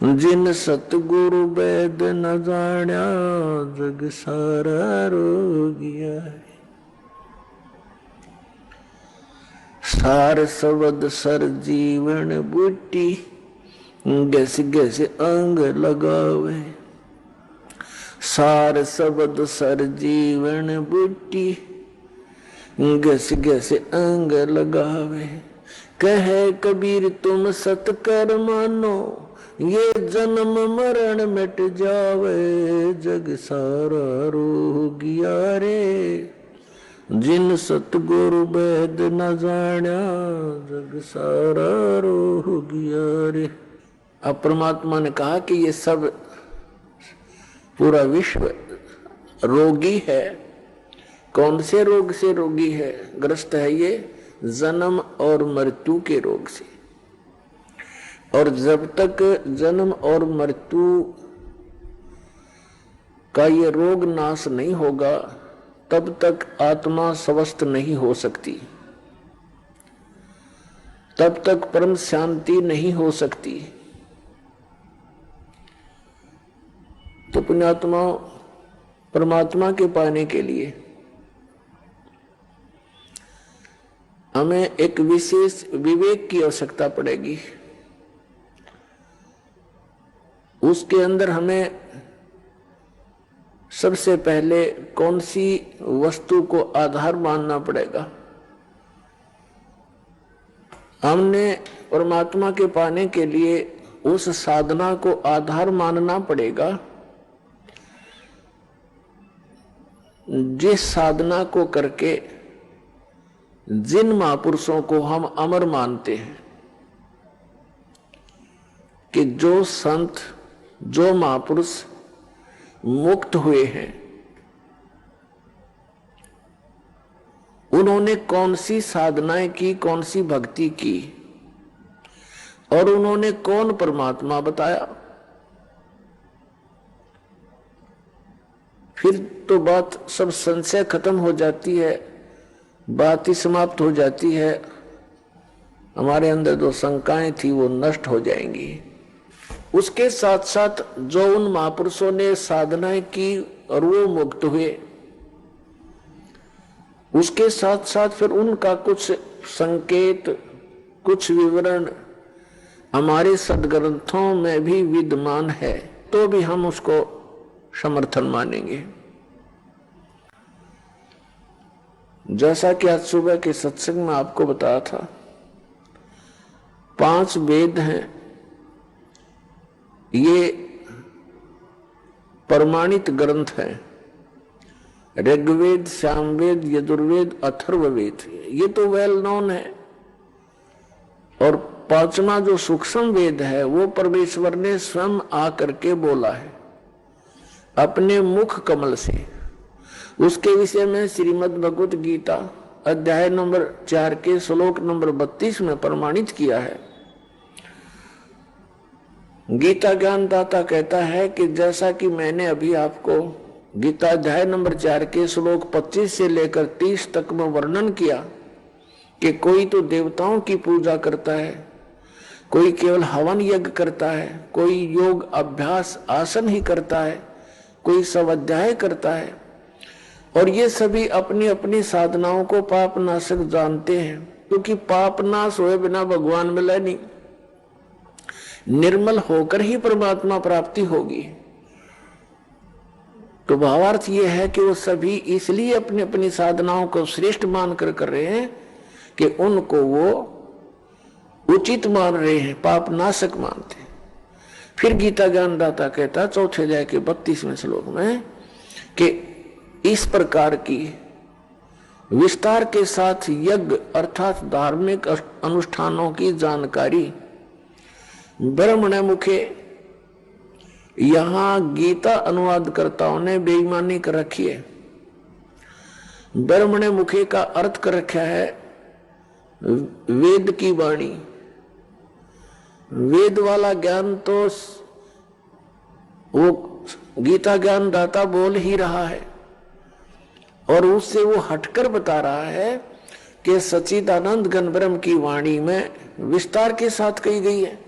जिन सतगुरु वैद न जाण्या जग सारा रोगिया रे। सार शब्द सर जीवन बूटी, गैस गैस अंग लगावे। सार शब्द सर जीवन बूटी, गैस गैस अंग लगावे। कहे कबीर तुम सत कर मानो, ये जन्म मरण मिट जावे जग सारा रोगिया रे। जिन सतगुरु वैद न जाण्या जग सारा रोगिया रे। अब परमात्मा ने कहा कि ये सब पूरा विश्व रोगी है। कौन से रोग से रोगी है? ग्रस्त है ये जन्म और मृत्यु के रोग से। और जब तक जन्म और मृत्यु का ये रोग नाश नहीं होगा, तब तक आत्मा स्वस्थ नहीं हो सकती, तब तक परम शांति नहीं हो सकती। तो पुण्यात्मा परमात्मा के पाने के लिए हमें एक विशेष विवेक की आवश्यकता पड़ेगी। उसके अंदर हमें सबसे पहले कौन सी वस्तु को आधार मानना पड़ेगा? हमने परमात्मा के पाने के लिए उस साधना को आधार मानना पड़ेगा जिस साधना को करके जिन महापुरुषों को हम अमर मानते हैं, कि जो संत जो महापुरुष मुक्त हुए हैं, उन्होंने कौन सी साधनाएं की, कौन सी भक्ति की, और उन्होंने कौन परमात्मा बताया। फिर तो बात सब संशय खत्म हो जाती है, बात ही समाप्त हो जाती है। हमारे अंदर जो शंकाएं थी वो नष्ट हो जाएंगी। उसके साथ साथ जो उन महापुरुषों ने साधनाएं की और वो मुक्त हुए, उसके साथ साथ फिर उनका कुछ संकेत, कुछ विवरण हमारे सदग्रंथों में भी विद्यमान है, तो भी हम उसको समर्थन मानेंगे। जैसा कि आज सुबह के सत्संग में आपको बताया था, 5 वेद हैं, ये प्रमाणित ग्रंथ हैं। ऋग्वेद, सामवेद, यजुर्वेद, अथर्ववेद, ये तो वेल नोन है। और 5वां जो सूक्ष्म वेद है वो परमेश्वर ने स्वयं आकर के बोला है अपने मुख कमल से। उसके विषय में श्रीमद् भगवत गीता अध्याय नंबर 4 के श्लोक नंबर 32 में प्रमाणित किया है। गीता ज्ञानदाता कहता है कि जैसा कि मैंने अभी आपको गीता अध्याय नंबर 4 के श्लोक 25 से लेकर 30 तक में वर्णन किया कि कोई तो देवताओं की पूजा करता है, कोई केवल हवन यज्ञ करता है, कोई योग अभ्यास आसन ही करता है, कोई स्वाध्याय करता है, और ये सभी अपनी अपनी साधनाओं को पाप नाशक जानते हैं, क्योंकि पाप नाश हुए बिना भगवान मिले नहीं। निर्मल होकर ही परमात्मा प्राप्ति होगी। तो भावार्थ ये है कि वो सभी इसलिए अपनी अपनी साधनाओं को श्रेष्ठ मानकर कर रहे हैं कि उनको वो उचित मान रहे हैं, पाप नाशक मानते हैं। फिर गीता ज्ञानदाता कहता चौथे अध्याय के 32वें श्लोक में कि इस प्रकार की विस्तार के साथ यज्ञ अर्थात धार्मिक अनुष्ठानों की जानकारी ब्रह्मण मुखे, यहां गीता अनुवादकर्ताओं ने बेईमानी कर रखी है। ब्रह्मण मुखे का अर्थ कर रखा है वेद की वाणी। वेद वाला ज्ञान तो वो गीता ज्ञान दाता बोल ही रहा है, और उससे वो हटकर बता रहा है कि सच्चिदानंद घन ब्रह्म की वाणी में विस्तार के साथ कही गई है।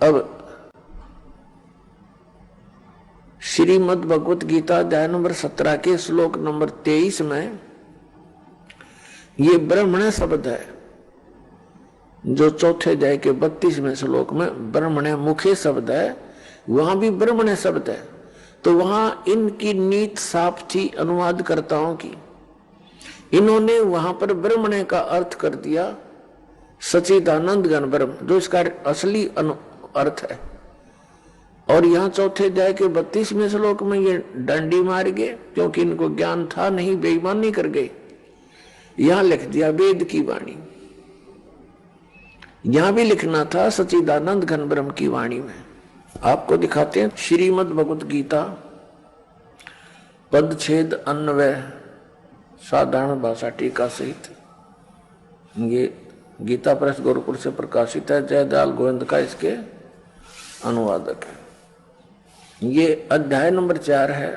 अब श्रीमद् भगवत गीता अध्याय नंबर 17 के श्लोक नंबर 23 में ये ब्रह्मण शब्द है, जो चौथे अध्याय के 32वें श्लोक में ब्रह्मण मुखे शब्द है, वहां भी ब्रह्मण शब्द है। तो वहां इनकी नीत साफ थी अनुवादकर्ताओं की। इन्होंने वहां पर ब्रह्मण का अर्थ कर दिया सच्चिदानंद घन ब्रह्म, जो इसका असली अर्थ है। और यहाँ चौथे अध्याय के 32वें श्लोक में ये डंडी मार गए, क्योंकि इनको ज्ञान था नहीं, बेईमानी कर गए। यहां लिख दिया वेद की वाणी, यहां भी लिखना था सच्चिदानंद घन ब्रह्म की वाणी में। आपको दिखाते हैं श्रीमद् भगवत गीता पदछेद अन्वय साधारण भाषा टीका सहित। ये गीता प्रेस गोरखपुर से प्रकाशित है, जयदयाल गोविंद का इसके अनुवादक है। ये अध्याय नंबर 4 है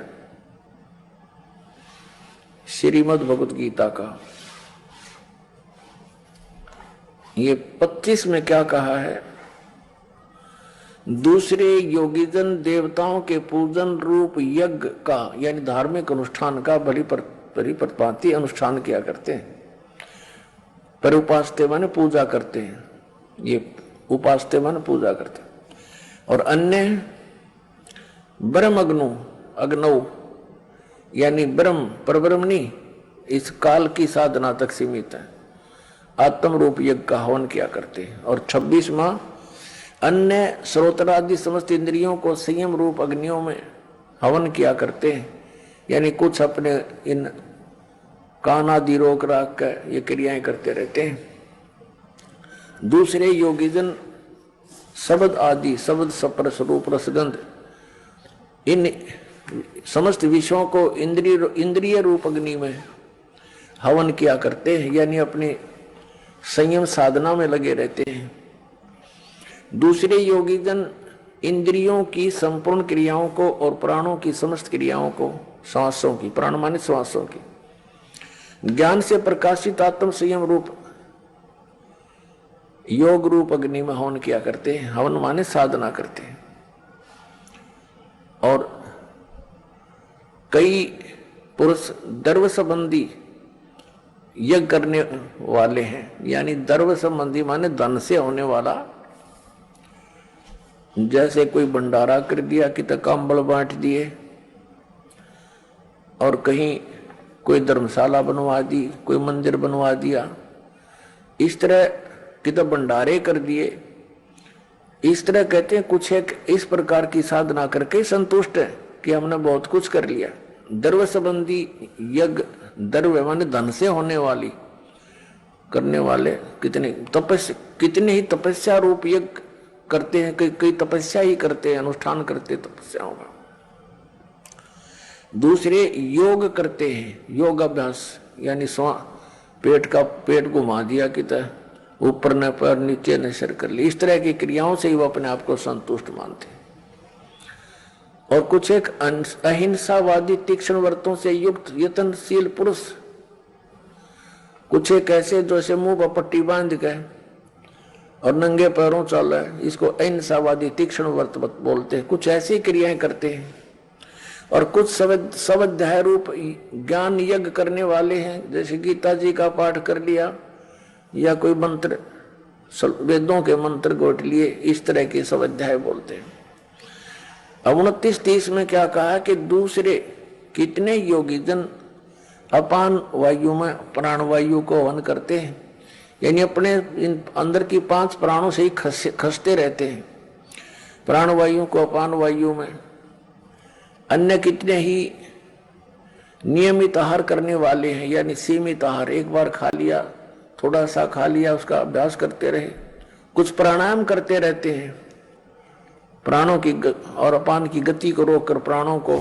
श्रीमद् भगवत गीता का। ये 25 में क्या कहा है? दूसरे योगीजन देवताओं के पूजन रूप यज्ञ का यानी धार्मिक अनुष्ठान का परिपथपाती अनुष्ठान किया करते हैं। पर उपासते माने पूजा करते हैं, ये उपासते माने पूजा करते हैं। और अन्य ब्रह्म अग्नौ यानी ब्रह्म परब्रह्म नहीं, इस काल की साधना तक सीमित है, आत्म रूप यज्ञ का हवन किया करते हैं। और 26वां अन्य श्रोत्रादि समस्त इंद्रियों को संयम रूप अग्नियों में हवन किया करते हैं, यानी कुछ अपने इन कान आदि रोक राख कर ये क्रियाएं करते रहते हैं। दूसरे योगीजन शब्द आदि शब्द सप्रस रूप रसगंध इन समस्त विषयों को इंद्रिय रूप अग्नि में हवन किया करते हैं, यानी अपनी संयम साधना में लगे रहते हैं। दूसरे योगीजन इंद्रियों की संपूर्ण क्रियाओं को और प्राणों की समस्त क्रियाओं को, श्वासों की, प्राण माने श्वासों की, ज्ञान से प्रकाशित आत्म संयम रूप योग रूप अग्नि में हवन किया करते हैं। हवन माने साधना करते हैं। और कई पुरुष दर्व संबंधी यज्ञ करने वाले हैं, यानी दर्व संबंधी माने धन से होने वाला। जैसे कोई भंडारा कर दिया कि तक कंबल बांट दिए, और कहीं कोई धर्मशाला बनवा दी, कोई मंदिर बनवा दिया, इस तरह कि तो भंडारे कर दिए। इस तरह कहते हैं कुछ एक इस प्रकार की साधना करके संतुष्ट है कि हमने बहुत कुछ कर लिया। द्रव्य संबंधी यज्ञ, द्रव्य माने धन से होने वाली करने वाले कितने ही तपस्या रूप यज्ञ करते हैं, कई तपस्या ही करते हैं, अनुष्ठान करते तपस्याओं का। दूसरे योग करते हैं, योग अभ्यास यानी पेट घुमा दिया कि ऊपर न पैर नीचे न सिर कर ली, इस तरह की क्रियाओं से ही वो अपने आप को संतुष्ट मानते हैं। और कुछ एक अहिंसावादी तीक्ष्ण व्रतों से युक्त यत्नशील पुरुष, कुछ एक ऐसे जो ऐसे मुंह पर पट्टी बांध गए और नंगे पैरों चल रहे, इसको अहिंसावादी तीक्ष्ण व्रत बोलते हैं। कुछ ऐसी क्रियाएं करते हैं। और कुछ स्वाध्याय रूप ज्ञान यज्ञ करने वाले हैं, जैसे गीता जी का पाठ कर लिया या कोई मंत्र वेदों के मंत्र गोट लिए, इस तरह के स्वाध्याय बोलते हैं। अब 29-30 में क्या कहा कि दूसरे कितने योगी जन अपान वायु में प्राण वायु को हवन करते हैं, यानी अपने अंदर की 5 प्राणों से ही खसते रहते हैं, प्राण वायु को अपान वायु में। अन्य कितने ही नियमित आहार करने वाले हैं, यानी सीमित आहार, एक बार खा लिया, थोड़ा सा खा लिया, उसका अभ्यास करते रहे। कुछ प्राणायाम करते रहते हैं, प्राणों की और अपान की गति को रोककर प्राणों को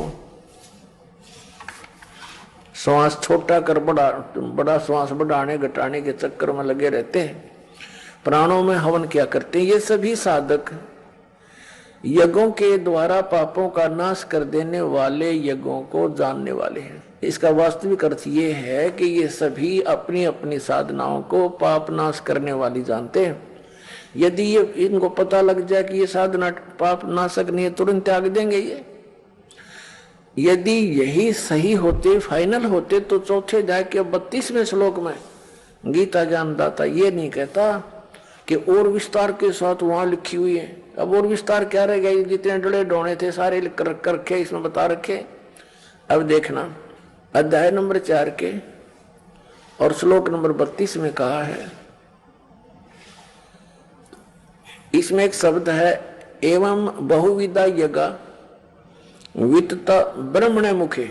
श्वास छोटा कर बड़ा श्वास बढ़ाने घटाने के चक्कर में लगे रहते हैं। प्राणों में हवन क्या करते हैं। ये सभी साधक यज्ञों के द्वारा पापों का नाश कर देने वाले यज्ञों को जानने वाले हैं। इसका वास्तविक अर्थ ये है कि ये सभी अपनी अपनी साधनाओं को पाप नाश करने वाली जानते हैं। यदि ये इनको पता लग जाए कि ये साधना पाप नाशक नहीं है, तुरंत त्याग देंगे ये। यदि यही सही होते, फाइनल होते, तो चौथे अध्याय के 32वें श्लोक में गीता ज्ञानदाता ये नहीं कहता कि और विस्तार के साथ वहां लिखी हुई है। अब और विस्तार क्या रह गया, जितने डले डोने थे सारे लिख कर रखे, इसमें बता रखे। अब देखना अध्याय नंबर 4 के और श्लोक नंबर 32 में कहा है, इसमें एक शब्द है एवं बहुविधा यज्ञ वित्त ब्रह्मणे मुखे।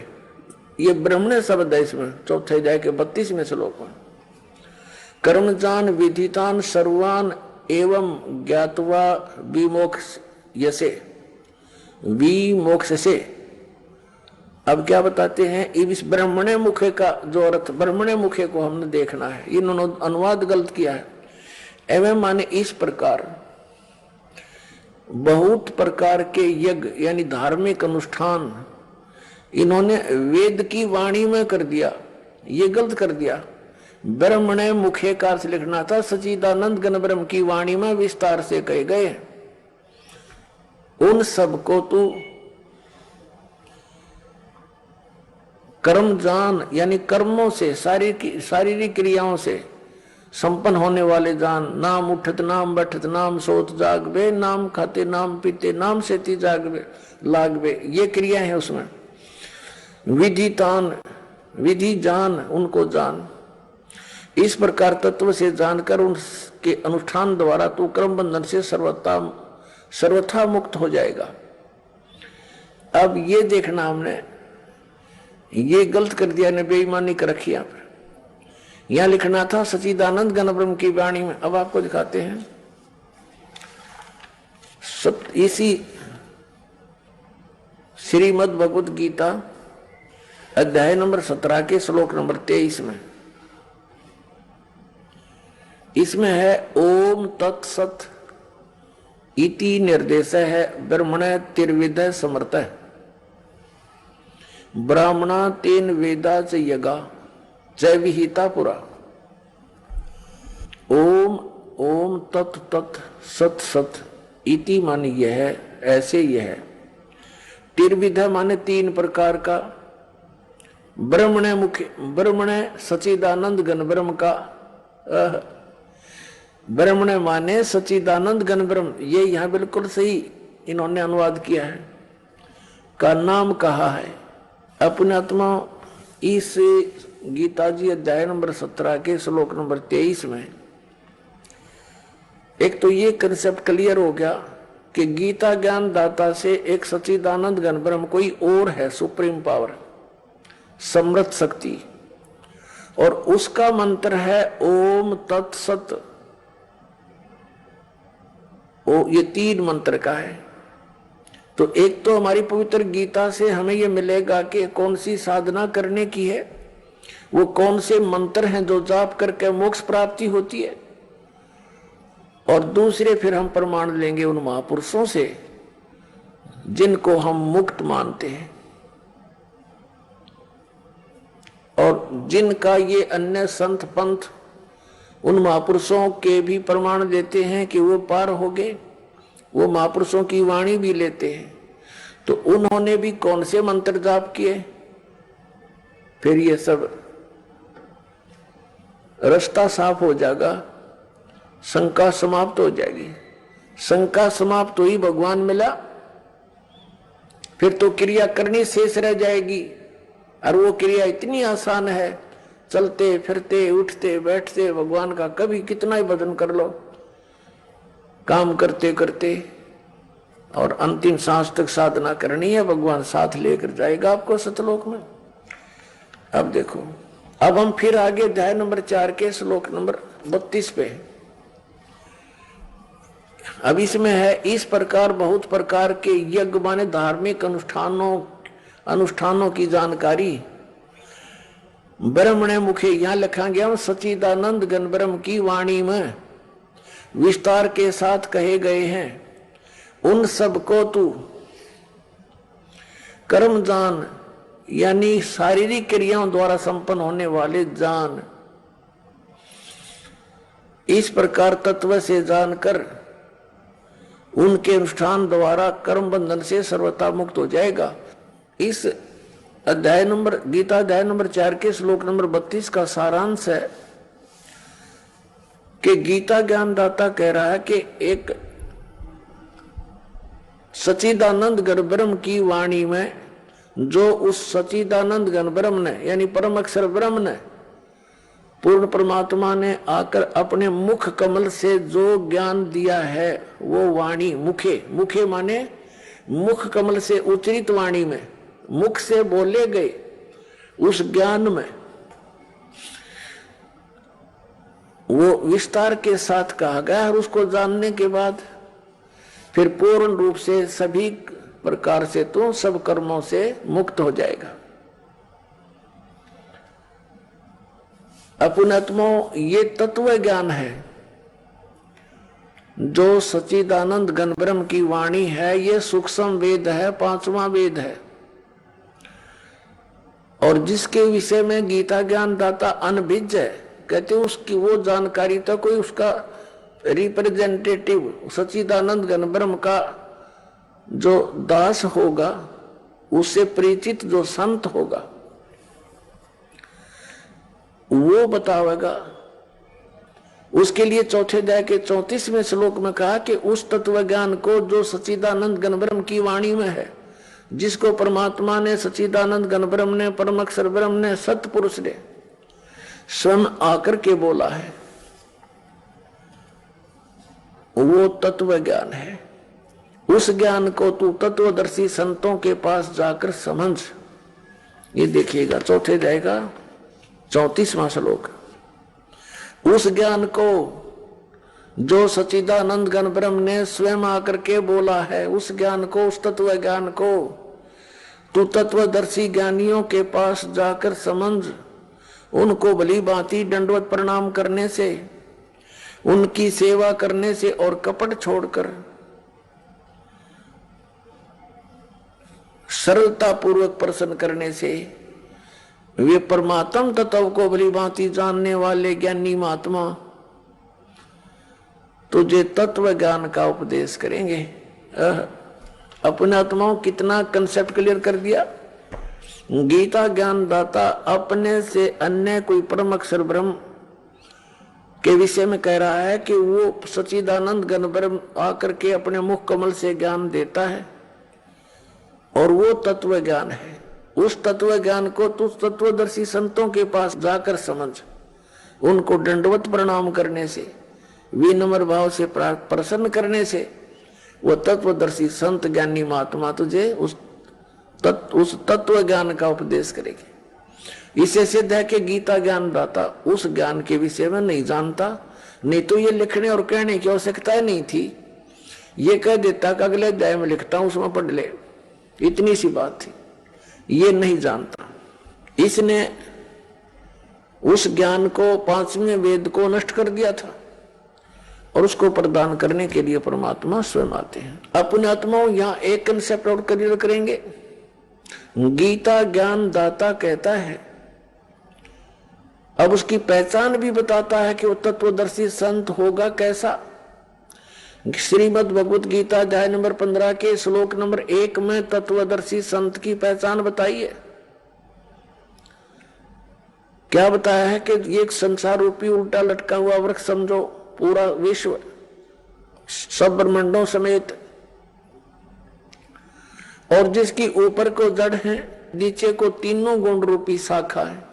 ये ब्रह्मणे शब्द है इसमें चौथे अध्याय के 32वें श्लोक में। कर्मजान विधितान सर्वान एवं ज्ञात्वा विमोक्ष यसे विमोक्ष से। अब क्या बताते हैं, इस ब्रह्मणे मुखे का जो अर्थ, ब्रह्मणे मुखे को हमने देखना है, इन्होंने अनुवाद गलत किया है। एवं माने इस प्रकार बहुत प्रकार के यज्ञ यानी धार्मिक अनुष्ठान इन्होंने वेद की वाणी में कर दिया, ये गलत कर दिया। ब्रह्मणे मुखे का अर्थ लिखना था सच्चिदानंद घन ब्रह्म की वाणी में विस्तार से कहे गए। उन सब को तू कर्म जान, यानी कर्मों से, शारीरिक क्रियाओं से संपन्न होने वाले जान। नाम उठत नाम बैठत नाम सोत जागवे, नाम खाते नाम पीते नाम सेती जागवे लागवे, ये क्रिया है उसमें। विधि तान, विधि जान, उनको जान। इस प्रकार तत्व से जानकर उनके अनुष्ठान द्वारा तू कर्म बंधन से सर्वथा मुक्त हो जाएगा। अब ये देखना, हमने ये गलत कर दिया ने, बेईमानी कर रखी यहाँ पर। यहां लिखना था सच्चिदानंद घन ब्रह्म की वाणी में। अब आपको दिखाते हैं इसी श्रीमद् भगवत गीता अध्याय नंबर 17 के श्लोक नंबर 23 में। इसमें है ओम तत्सत इति निर्देश है ब्रह्मण तिर्विद समर्थ ब्राह्मणा तेन वेदा च यगा जय विहिता पुरा। ओम ओम तत् तत् सत सत इति माने यह है, ऐसे यह है। तिर्विध माने 3 प्रकार का। ब्रह्मणे मुख्य, ब्रह्मणे सच्चिदानंद घन ब्रह्म का, ब्रह्मणे माने सच्चिदानंद घन ब्रह्म, ये यहां बिल्कुल सही इन्होंने अनुवाद किया है, का नाम कहा है। अपने आत्मा इस गीता जी अध्याय नंबर 17 के श्लोक नंबर 23 में एक तो ये कंसेप्ट क्लियर हो गया कि गीता ज्ञान दाता से एक सच्चिदानंद घन ब्रह्म कोई और है, सुप्रीम पावर, समृद्ध शक्ति, और उसका मंत्र है ओम तत्सत। ये 3 मंत्र का है। तो एक तो हमारी पवित्र गीता से हमें यह मिलेगा कि कौन सी साधना करने की है, वो कौन से मंत्र हैं जो जाप करके मोक्ष प्राप्ति होती है, और दूसरे फिर हम प्रमाण लेंगे उन महापुरुषों से जिनको हम मुक्त मानते हैं और जिनका ये अन्य संत पंथ उन महापुरुषों के भी प्रमाण देते हैं कि वो पार हो गए, वो महापुरुषों की वाणी भी लेते हैं। तो उन्होंने भी कौन से मंत्र जाप किए? फिर ये सब रास्ता साफ हो जाएगा, शंका समाप्त हो जाएगी। शंका समाप्त हुई, भगवान मिला, फिर तो क्रिया करनी शेष रह जाएगी। और वो क्रिया इतनी आसान है, चलते फिरते उठते बैठते भगवान का कभी कितना ही भजन कर लो, काम करते करते, और अंतिम सांस तक साधना करनी है, भगवान साथ लेकर जाएगा आपको सतलोक में। अब देखो, अब हम फिर आगे अध्याय नंबर 4 के श्लोक नंबर 32 पे। अब इसमें है, इस प्रकार बहुत प्रकार के यज्ञ माने धार्मिक अनुष्ठानों की जानकारी ब्रह्मणे मुखे, यहां लिखा गया सच्चिदानंद घन ब्रह्म की वाणी में विस्तार के साथ कहे गए हैं। उन सब को तू कर्म जान, यानी शारीरिक क्रियाओं द्वारा संपन्न होने वाले जान। इस प्रकार तत्व से जानकर उनके अनुष्ठान द्वारा कर्म बंधन से सर्वथा मुक्त हो जाएगा। इस अध्याय नंबर गीता अध्याय नंबर 4 के श्लोक नंबर 32 का सारांश है कि गीता ज्ञानदाता कह रहा है कि एक सच्चिदानंद घन ब्रह्म की वाणी में, जो उस सच्चिदानंद घन ब्रह्म ने यानी परम अक्षर ब्रह्म ने, पूर्ण परमात्मा ने आकर अपने मुख कमल से जो ज्ञान दिया है, वो वाणी मुखे, मुखे माने मुख कमल से उच्चरित वाणी में, मुख से बोले गए उस ज्ञान में वो विस्तार के साथ कहा गया। और उसको जानने के बाद फिर पूर्ण रूप से सभी प्रकार से तो सब कर्मों से मुक्त हो जाएगा। अपनात्मो, ये तत्व ज्ञान है जो सच्चिदानंद घन ब्रह्म की वाणी है। ये सूक्ष्म वेद है, 5वां वेद है, और जिसके विषय में गीता ज्ञान दाता अनभिज्ञ है, कहते उसकी वो जानकारी तो कोई उसका रिप्रेजेंटेटिव सच्चिदानंद घन ब्रह्म का जो दास होगा, उससे परिचित जो संत होगा, वो बतावेगा। उसके लिए चौथे अध्याय के 34वें श्लोक में कहा कि उस तत्व ज्ञान को जो सच्चिदानंद घन ब्रह्म की वाणी में है, जिसको परमात्मा ने, सच्चिदानंद घन ब्रह्म ने, परम अक्षर ब्रह्म ने, सतपुरुष ने स्वयं आकर के बोला है, वो तत्व ज्ञान है। उस ज्ञान को तू तत्वदर्शी संतों के पास जाकर समझ। ये देखिएगा, चौथे जाएगा 34वां श्लोक। उस ज्ञान को जो सच्चिदानंद घन ब्रह्म ने स्वयं आकर के बोला है, उस ज्ञान को, उस तत्व ज्ञान को तू तत्वदर्शी ज्ञानियों के पास जाकर समझ। उनको भली भांति दंडवत प्रणाम करने से, उनकी सेवा करने से और कपट छोड़कर सरलता पूर्वक प्रसन्न करने से वे परमात्म तत्व को भली भांति जानने वाले ज्ञानी महात्मा तुझे तत्व ज्ञान का उपदेश करेंगे। अपने आत्माओं कितना कंसेप्ट क्लियर कर दिया। गीता ज्ञान दाता अपने से अन्य कोई परम अक्षर ब्रह्म के विषय में कह रहा है कि वो सच्चिदानंद घन ब्रह्म आकर के अपने मुख कमल से ज्ञान देता है, और वो तत्व ज्ञान है। उस तत्व ज्ञान को तू तत्वदर्शी संतों के पास जाकर समझ। उनको दंडवत प्रणाम करने से, विनम्र भाव से प्रसन्न करने से वो तत्वदर्शी संत ज्ञानी महात्मा तुझे उस तत्व ज्ञान का उपदेश करेगी। इससे सिद्ध है कि गीता ज्ञान दाता उस ज्ञान के विषय में नहीं जानता, नहीं तो ये लिखने और कहने की आवश्यकता नहीं थी। ये कह देता कि अगले अध्याय में लिखता हूं, उसमें पढ़ ले, इतनी सी बात थी। ये नहीं जानता, इसने उस ज्ञान को, 5वें वेद को नष्ट कर दिया था, और उसको प्रदान करने के लिए परमात्मा स्वयं आते हैं। अपने आत्माओं, यहां एक कंसेप्ट और क्लियर करेंगे। गीता ज्ञान दाता कहता है, अब उसकी पहचान भी बताता है कि वो तत्वदर्शी संत होगा कैसा, श्रीमद् भगवत गीता अध्याय नंबर 15 के श्लोक नंबर 1 में तत्वदर्शी संत की पहचान बताइए। क्या बताया है कि ये एक संसार रूपी उल्टा लटका हुआ वृक्ष समझो, पूरा विश्व सब ब्रह्मांडों समेत, और जिसकी ऊपर को जड़ है, नीचे को तीनों गुण रूपी शाखा है।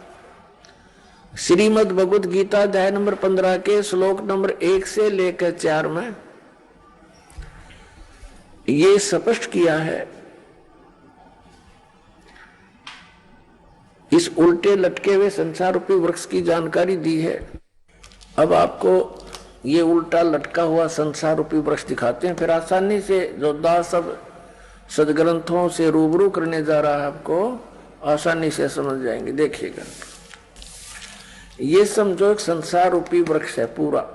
श्रीमद् भगवत गीता अध्याय नंबर 15 के श्लोक नंबर 1 से लेकर 4 में ये स्पष्ट किया है। इस उल्टे लटके हुए संसार रूपी वृक्ष की जानकारी दी है। अब आपको ये उल्टा लटका हुआ संसार रूपी वृक्ष दिखाते हैं, फिर आसानी से जो दास सब सदग्रंथों से रूबरू करने जा रहा है, आपको आसानी से समझ जाएंगे। देखिएगा, ये समझो एक संसार रूपी वृक्ष है पूरा।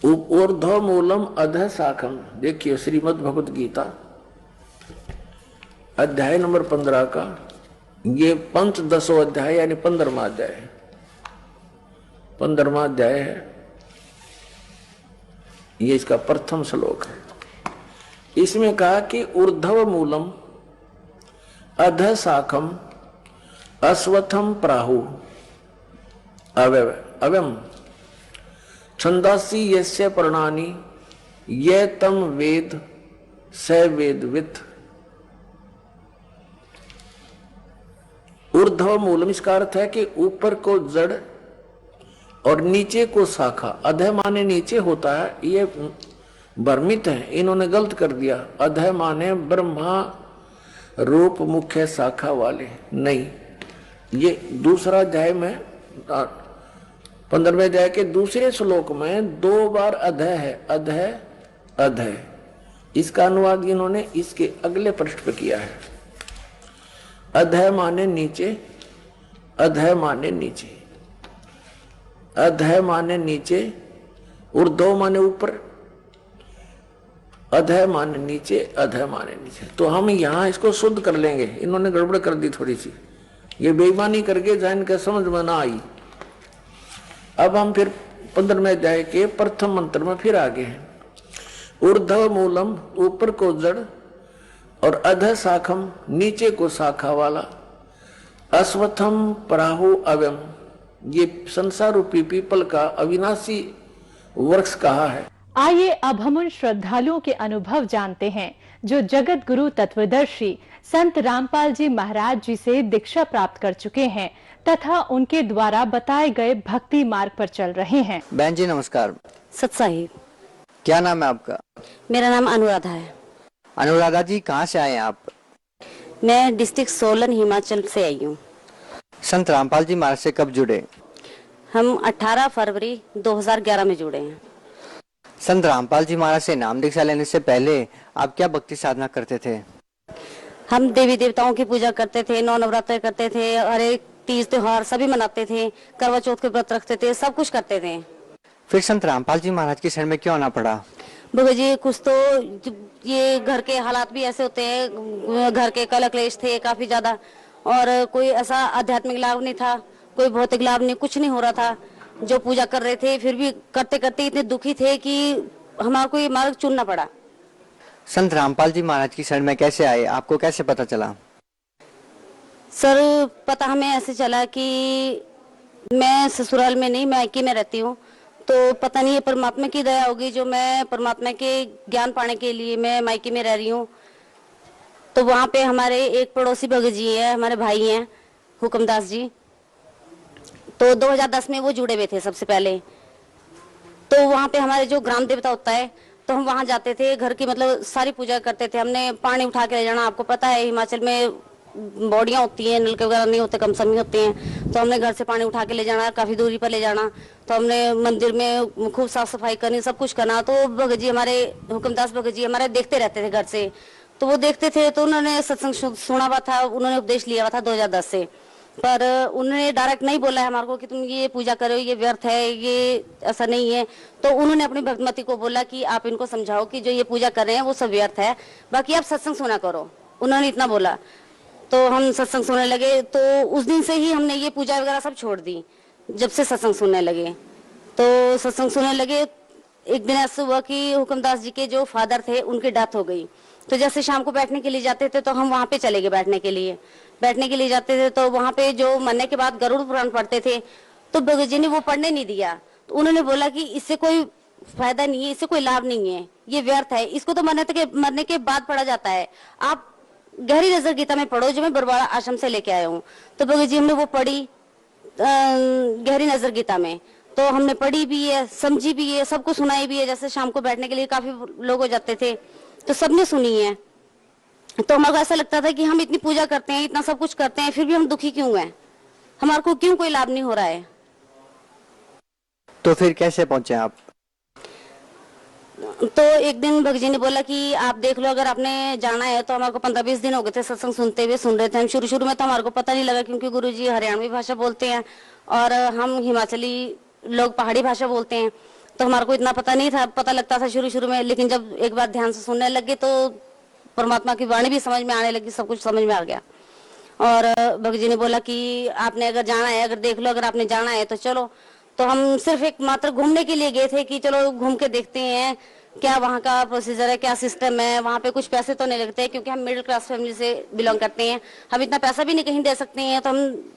ऊर्ध्व मूलम अधः शाखम। देखिए श्रीमद् भगवत गीता अध्याय नंबर 15 का ये पंचदशो अध्याय यानी 15वां अध्याय है। 15वां अध्याय है, ये इसका प्रथम श्लोक है। इसमें कहा कि ऊर्ध्व मूलम अधः शाखम अश्वत्थम प्राहु अव्यम छंदासी यस्य पर्णानि ये तम वेद स वेदवित्। ऊर्ध्व मूलम इसका अर्थ है कि ऊपर को जड़ और नीचे को शाखा। अधः माने नीचे होता है, ये भ्रमित है, इन्होंने गलत कर दिया। अधः माने ब्रह्मा रूप मुख्य शाखा वाले, नहीं। ये दूसरा अध्याय में 15वें अध्याय के दूसरे श्लोक में 2 बार अधः है, अधः अधः। इसका अनुवाद इन्होंने इसके अगले पृष्ठ पे किया है। अधः माने नीचे, अधः माने नीचे, अधः माने नीचे, ऊर्ध्व माने ऊपर, अधः माने नीचे, अधः माने नीचे। तो हम यहां इसको शुद्ध कर लेंगे, इन्होंने गड़बड़ कर दी थोड़ी सी, ये बेईमानी करके जान के समझ में ना आई। अब हम फिर 15वें अध्याय के प्रथम मंत्र में फिर आगे हैं। ऊर्ध्व मूलम ऊपर को जड़ और अधः शाखम नीचे को शाखा वाला, अश्वत्थम प्राहु अव्यम ये संसार रूपी पीपल का अविनाशी वृक्ष कहा है। आइए अब हम उन श्रद्धालुओं के अनुभव जानते हैं जो जगत गुरु तत्वदर्शी संत रामपाल जी महाराज जी से दीक्षा प्राप्त कर चुके हैं तथा उनके द्वारा बताए गए भक्ति मार्ग पर चल रहे हैं। बहन जी नमस्कार। सत्साहिब। क्या नाम है आपका? मेरा नाम अनुराधा है। अनुराधा जी कहाँ से आए हैं आप? मैं डिस्ट्रिक्ट सोलन हिमाचल से आई हूँ। संत रामपाल जी महाराज से कब जुड़े? हम 18 फरवरी 2011 में जुड़े हैं। संत रामपाल जी महाराज से नाम दीक्षा लेने से पहले आप क्या भक्ति साधना करते थे? हम देवी देवताओं की पूजा करते थे, 9 नवरात्र करते थे, हर एक तीज त्योहार सभी मनाते थे, करवा चौथ के व्रत रखते थे, सब कुछ करते थे। फिर संत रामपाल जी महाराज की शरण में क्यों आना पड़ा? भगत जी कुछ तो ये घर के हालात भी ऐसे होते हैं, घर के कलह क्लेश थे काफी ज्यादा, और कोई ऐसा आध्यात्मिक लाभ नहीं था, कोई भौतिक लाभ नहीं, कुछ नहीं हो रहा था। जो पूजा कर रहे थे फिर भी करते करते इतने दुखी थे कि हमारा को ये मार्ग चुनना पड़ा। संत रामपाल जी महाराज की शरण में कैसे आए, आपको कैसे पता चला? सर पता हमें ऐसे चला कि मैं ससुराल में नहीं, मैं मायके में रहती हूँ, तो पता नहीं है परमात्मा की दया होगी जो मैं परमात्मा के ज्ञान पाने के लिए मैं मायके में रह रही हूँ। तो वहाँ पे हमारे एक पड़ोसी भगत जी है, हमारे भाई हैं हुक्मदास जी, तो 2010 में वो जुड़े हुए थे सबसे पहले। तो वहाँ पे हमारे जो ग्राम देवता होता है, तो हम वहाँ जाते थे, घर की मतलब सारी पूजा करते थे। हमने पानी उठा के ले जाना, आपको पता है हिमाचल में बॉडियाँ होती हैं, नलके वगैरह नहीं होते, कम समय होते हैं, तो हमने घर से पानी उठा के ले जाना, काफी दूरी पर ले जाना। तो हमने मंदिर में खूब साफ सफाई करनी, सब कुछ करना। तो भगत जी हमारे हुक्मदास भगत जी हमारे देखते रहते थे घर से, तो वो देखते थे, तो उन्होंने सत्संग सुना हुआ था, उन्होंने उपदेश लिया हुआ था 2010 से, पर उन्होंने डायरेक्ट नहीं बोला है हमारे को कि तुम ये पूजा करो, ये व्यर्थ है, ये ऐसा नहीं है। तो उन्होंने अपनी भक्तमती को बोला कि आप इनको समझाओ कि जो ये पूजा कर रहे हैं वो सब व्यर्थ है, बाकी आप सत्संग सुना करो। उन्होंने इतना बोला, तो हम सत्संग सुनने लगे। तो उस दिन से ही हमने ये पूजा वगैरह सब छोड़ दी। जब से सत्संग सुनने लगे। तो सत्संग सुनने लगे, एक दिन ऐसा हुआ कि हुक्मदास जी के जो फादर थे उनकी डेथ हो गई। तो जैसे शाम को बैठने के लिए जाते थे तो हम वहाँ पे चले गए बैठने के लिए जाते थे। तो वहाँ पे जो मरने के बाद गरुड़ पुराण पढ़ते थे, तो भगत जी ने वो पढ़ने नहीं दिया। तो उन्होंने बोला कि इससे कोई फायदा नहीं है, इससे कोई लाभ नहीं है, ये व्यर्थ है, इसको तो मरने के बाद पढ़ा जाता है। आप गहरी नजर गीता में पढ़ो, जो मैं बरवाड़ा आश्रम से लेके आया हूँ। तो भगत जी हमने वो पढ़ी गहरी नजर गीता में, तो हमने पढ़ी भी है, समझी भी है, सबको सुनाई भी है। जैसे शाम को बैठने के लिए काफी लोग हो जाते थे तो सबने सुनी है। तो हमारे को ऐसा लगता था कि हम इतनी पूजा करते हैं, इतना सब कुछ करते हैं, फिर भी हम दुखी क्यों हैं, हमारे को क्यों कोई लाभ नहीं हो रहा है। तो फिर कैसे पहुंचे आप? तो एक दिन भगत जी ने बोला कि आप देख लो, अगर आपने जाना है तो। हमारे को 15-20 दिन हो गए थे सत्संग सुनते हुए, सुन रहे थे हम। शुरू में तो हमारे को पता नहीं लगा, क्योंकि गुरुजी हरियाणवी भाषा बोलते हैं और हम हिमाचली लोग पहाड़ी भाषा बोलते हैं, तो हमारे को इतना पता नहीं था, पता लगता था शुरू में। लेकिन जब एक बार ध्यान से सुनने लगे तो परमात्मा की वाणी भी समझ में आने लगी, सब कुछ समझ में आ गया। और भगत जी ने बोला कि आपने अगर जाना है, अगर देख लो, अगर आपने जाना है तो चलो। तो हम सिर्फ एक मात्र घूमने के लिए गए थे कि चलो घूम के देखते हैं क्या वहाँ का प्रोसीजर है, क्या सिस्टम है। वहाँ पे कुछ पैसे तो नहीं लगते हैं, क्योंकि हम मिडिल क्लास फैमिली से बिलोंग करते हैं, हम इतना पैसा भी नहीं कहीं दे सकते हैं। तो हम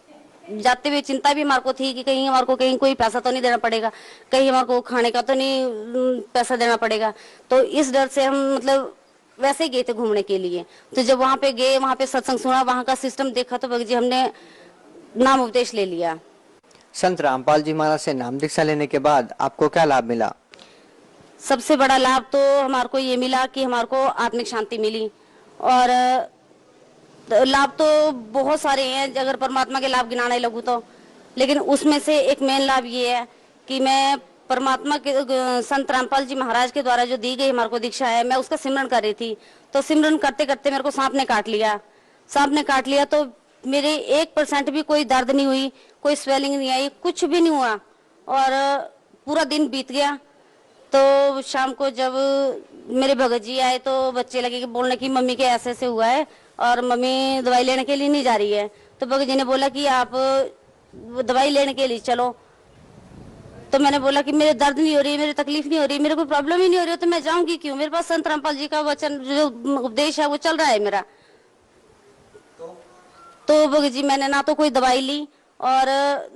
जाते हुए चिंता भी हमारे को थी कि कहीं हमारे को कहीं कोई पैसा तो नहीं देना पड़ेगा, कहीं हमारे को खाने का तो नहीं पैसा देना पड़ेगा। तो इस डर से हम मतलब वैसे ही गए थे घूमने के लिए। तो जब वहाँ पे गए, वहाँ पे सत्संग सुना, वहाँ का सिस्टम देखा, तो भगत जी हमने नाम उपदेश ले लिया। संत रामपाल जी महाराज से नाम दीक्षा लेने के बाद आपको क्या लाभ मिला? सबसे बड़ा लाभ तो हमारे को ये मिला कि हमारे को आत्मिक शांति मिली। और लाभ तो बहुत सारे हैं, अगर परमात्मा के लाभ गिनाने लगूं तो, लेकिन उसमें से एक मेन लाभ ये है कि मैं परमात्मा के संत रामपाल जी महाराज के द्वारा जो दी गई हमारे को दीक्षा है, मैं उसका सिमरन कर रही थी। तो सिमरन करते करते मेरे को सांप ने काट लिया। तो मेरे 1% भी कोई दर्द नहीं हुई, कोई स्वेलिंग नहीं आई, कुछ भी नहीं हुआ। और पूरा दिन बीत गया। तो शाम को जब मेरे भगत जी आए तो बच्चे लगे कि बोलने की मम्मी के ऐसे ऐसे हुआ है और मम्मी दवाई लेने के लिए नहीं जा रही है। तो भगत जी ने बोला कि आप दवाई लेने के लिए चलो। तो मैंने बोला कि मेरे दर्द नहीं हो रही, मेरी तकलीफ नहीं हो रही, मेरे कोई प्रॉब्लम ही नहीं हो रही, तो मैं जाऊंगी क्यों? मेरे पास संत रामपाल जी का वचन जो उपदेश है वो चल रहा है मेरा। तो भगत जी मैंने ना तो कोई दवाई ली और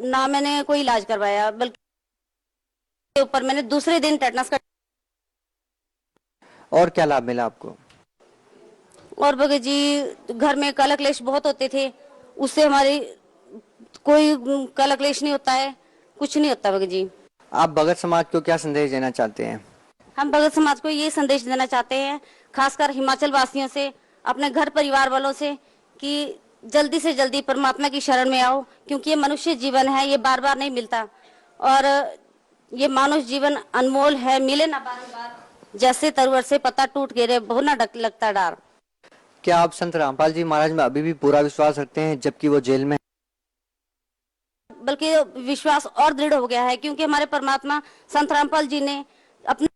ना मैंने कोई इलाज करवाया, बल्कि ऊपर मैंने दूसरे दिन टेटनस का। और क्या लाभ मिला आपको? और भगत जी घर में कलह क्लेश बहुत होते थे, उससे हमारी कोई कलह क्लेश नहीं होता है, कुछ नहीं होता। भगत जी आप भगत समाज को क्या संदेश देना चाहते हैं? हम भगत समाज को ये संदेश देना चाहते हैं, खासकर हिमाचल वासियों से, अपने घर परिवार वालों से, कि जल्दी से जल्दी परमात्मा की शरण में आओ, क्योंकि ये मनुष्य जीवन है, ये बार बार नहीं मिलता। और ये मानव जीवन अनमोल है, मिले ना बार, जैसे तरवर से पत्ता टूट गिरे, बहुत ना लगता डर। क्या आप संत रामपाल जी महाराज में अभी भी पूरा विश्वास रखते हैं जबकि वो जेल में? बल्कि विश्वास और दृढ़ हो गया है, क्योंकि हमारे परमात्मा संत रामपाल जी ने अपने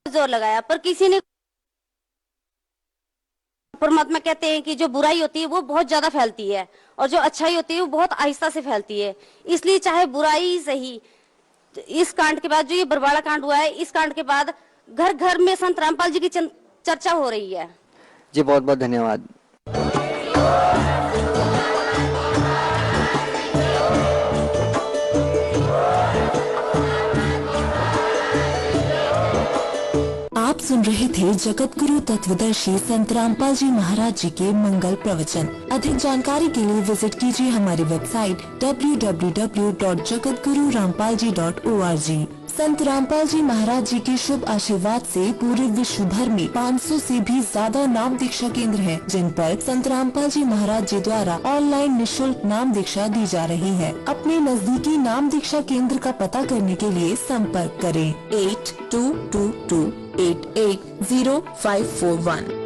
जोर लगाया, पर किसी ने। परमात्मा कहते हैं कि जो बुराई होती है वो बहुत ज्यादा फैलती है और जो अच्छाई होती है वो बहुत आहिस्ता से फैलती है। इसलिए चाहे बुराई सही, इस कांड के बाद जो ये बरवाड़ा कांड हुआ है, इस कांड के बाद घर घर में संत रामपाल जी की चर्चा हो रही है। जी बहुत बहुत धन्यवाद। आप सुन रहे थे जगत गुरु तत्वदर्शी संत रामपाल जी महाराज जी के मंगल प्रवचन। अधिक जानकारी के लिए विजिट कीजिए हमारी वेबसाइट www.jagatgururampalji.org। संत रामपाल जी महाराज जी के शुभ आशीर्वाद से पूरे विश्व भर में 500 से भी ज्यादा नाम दीक्षा केंद्र हैं, जिन पर संत रामपाल जी महाराज जी द्वारा ऑनलाइन निःशुल्क नाम दीक्षा दी जा रही है। अपने नजदीकी नाम दीक्षा केंद्र का पता करने के लिए संपर्क करें 8222880541।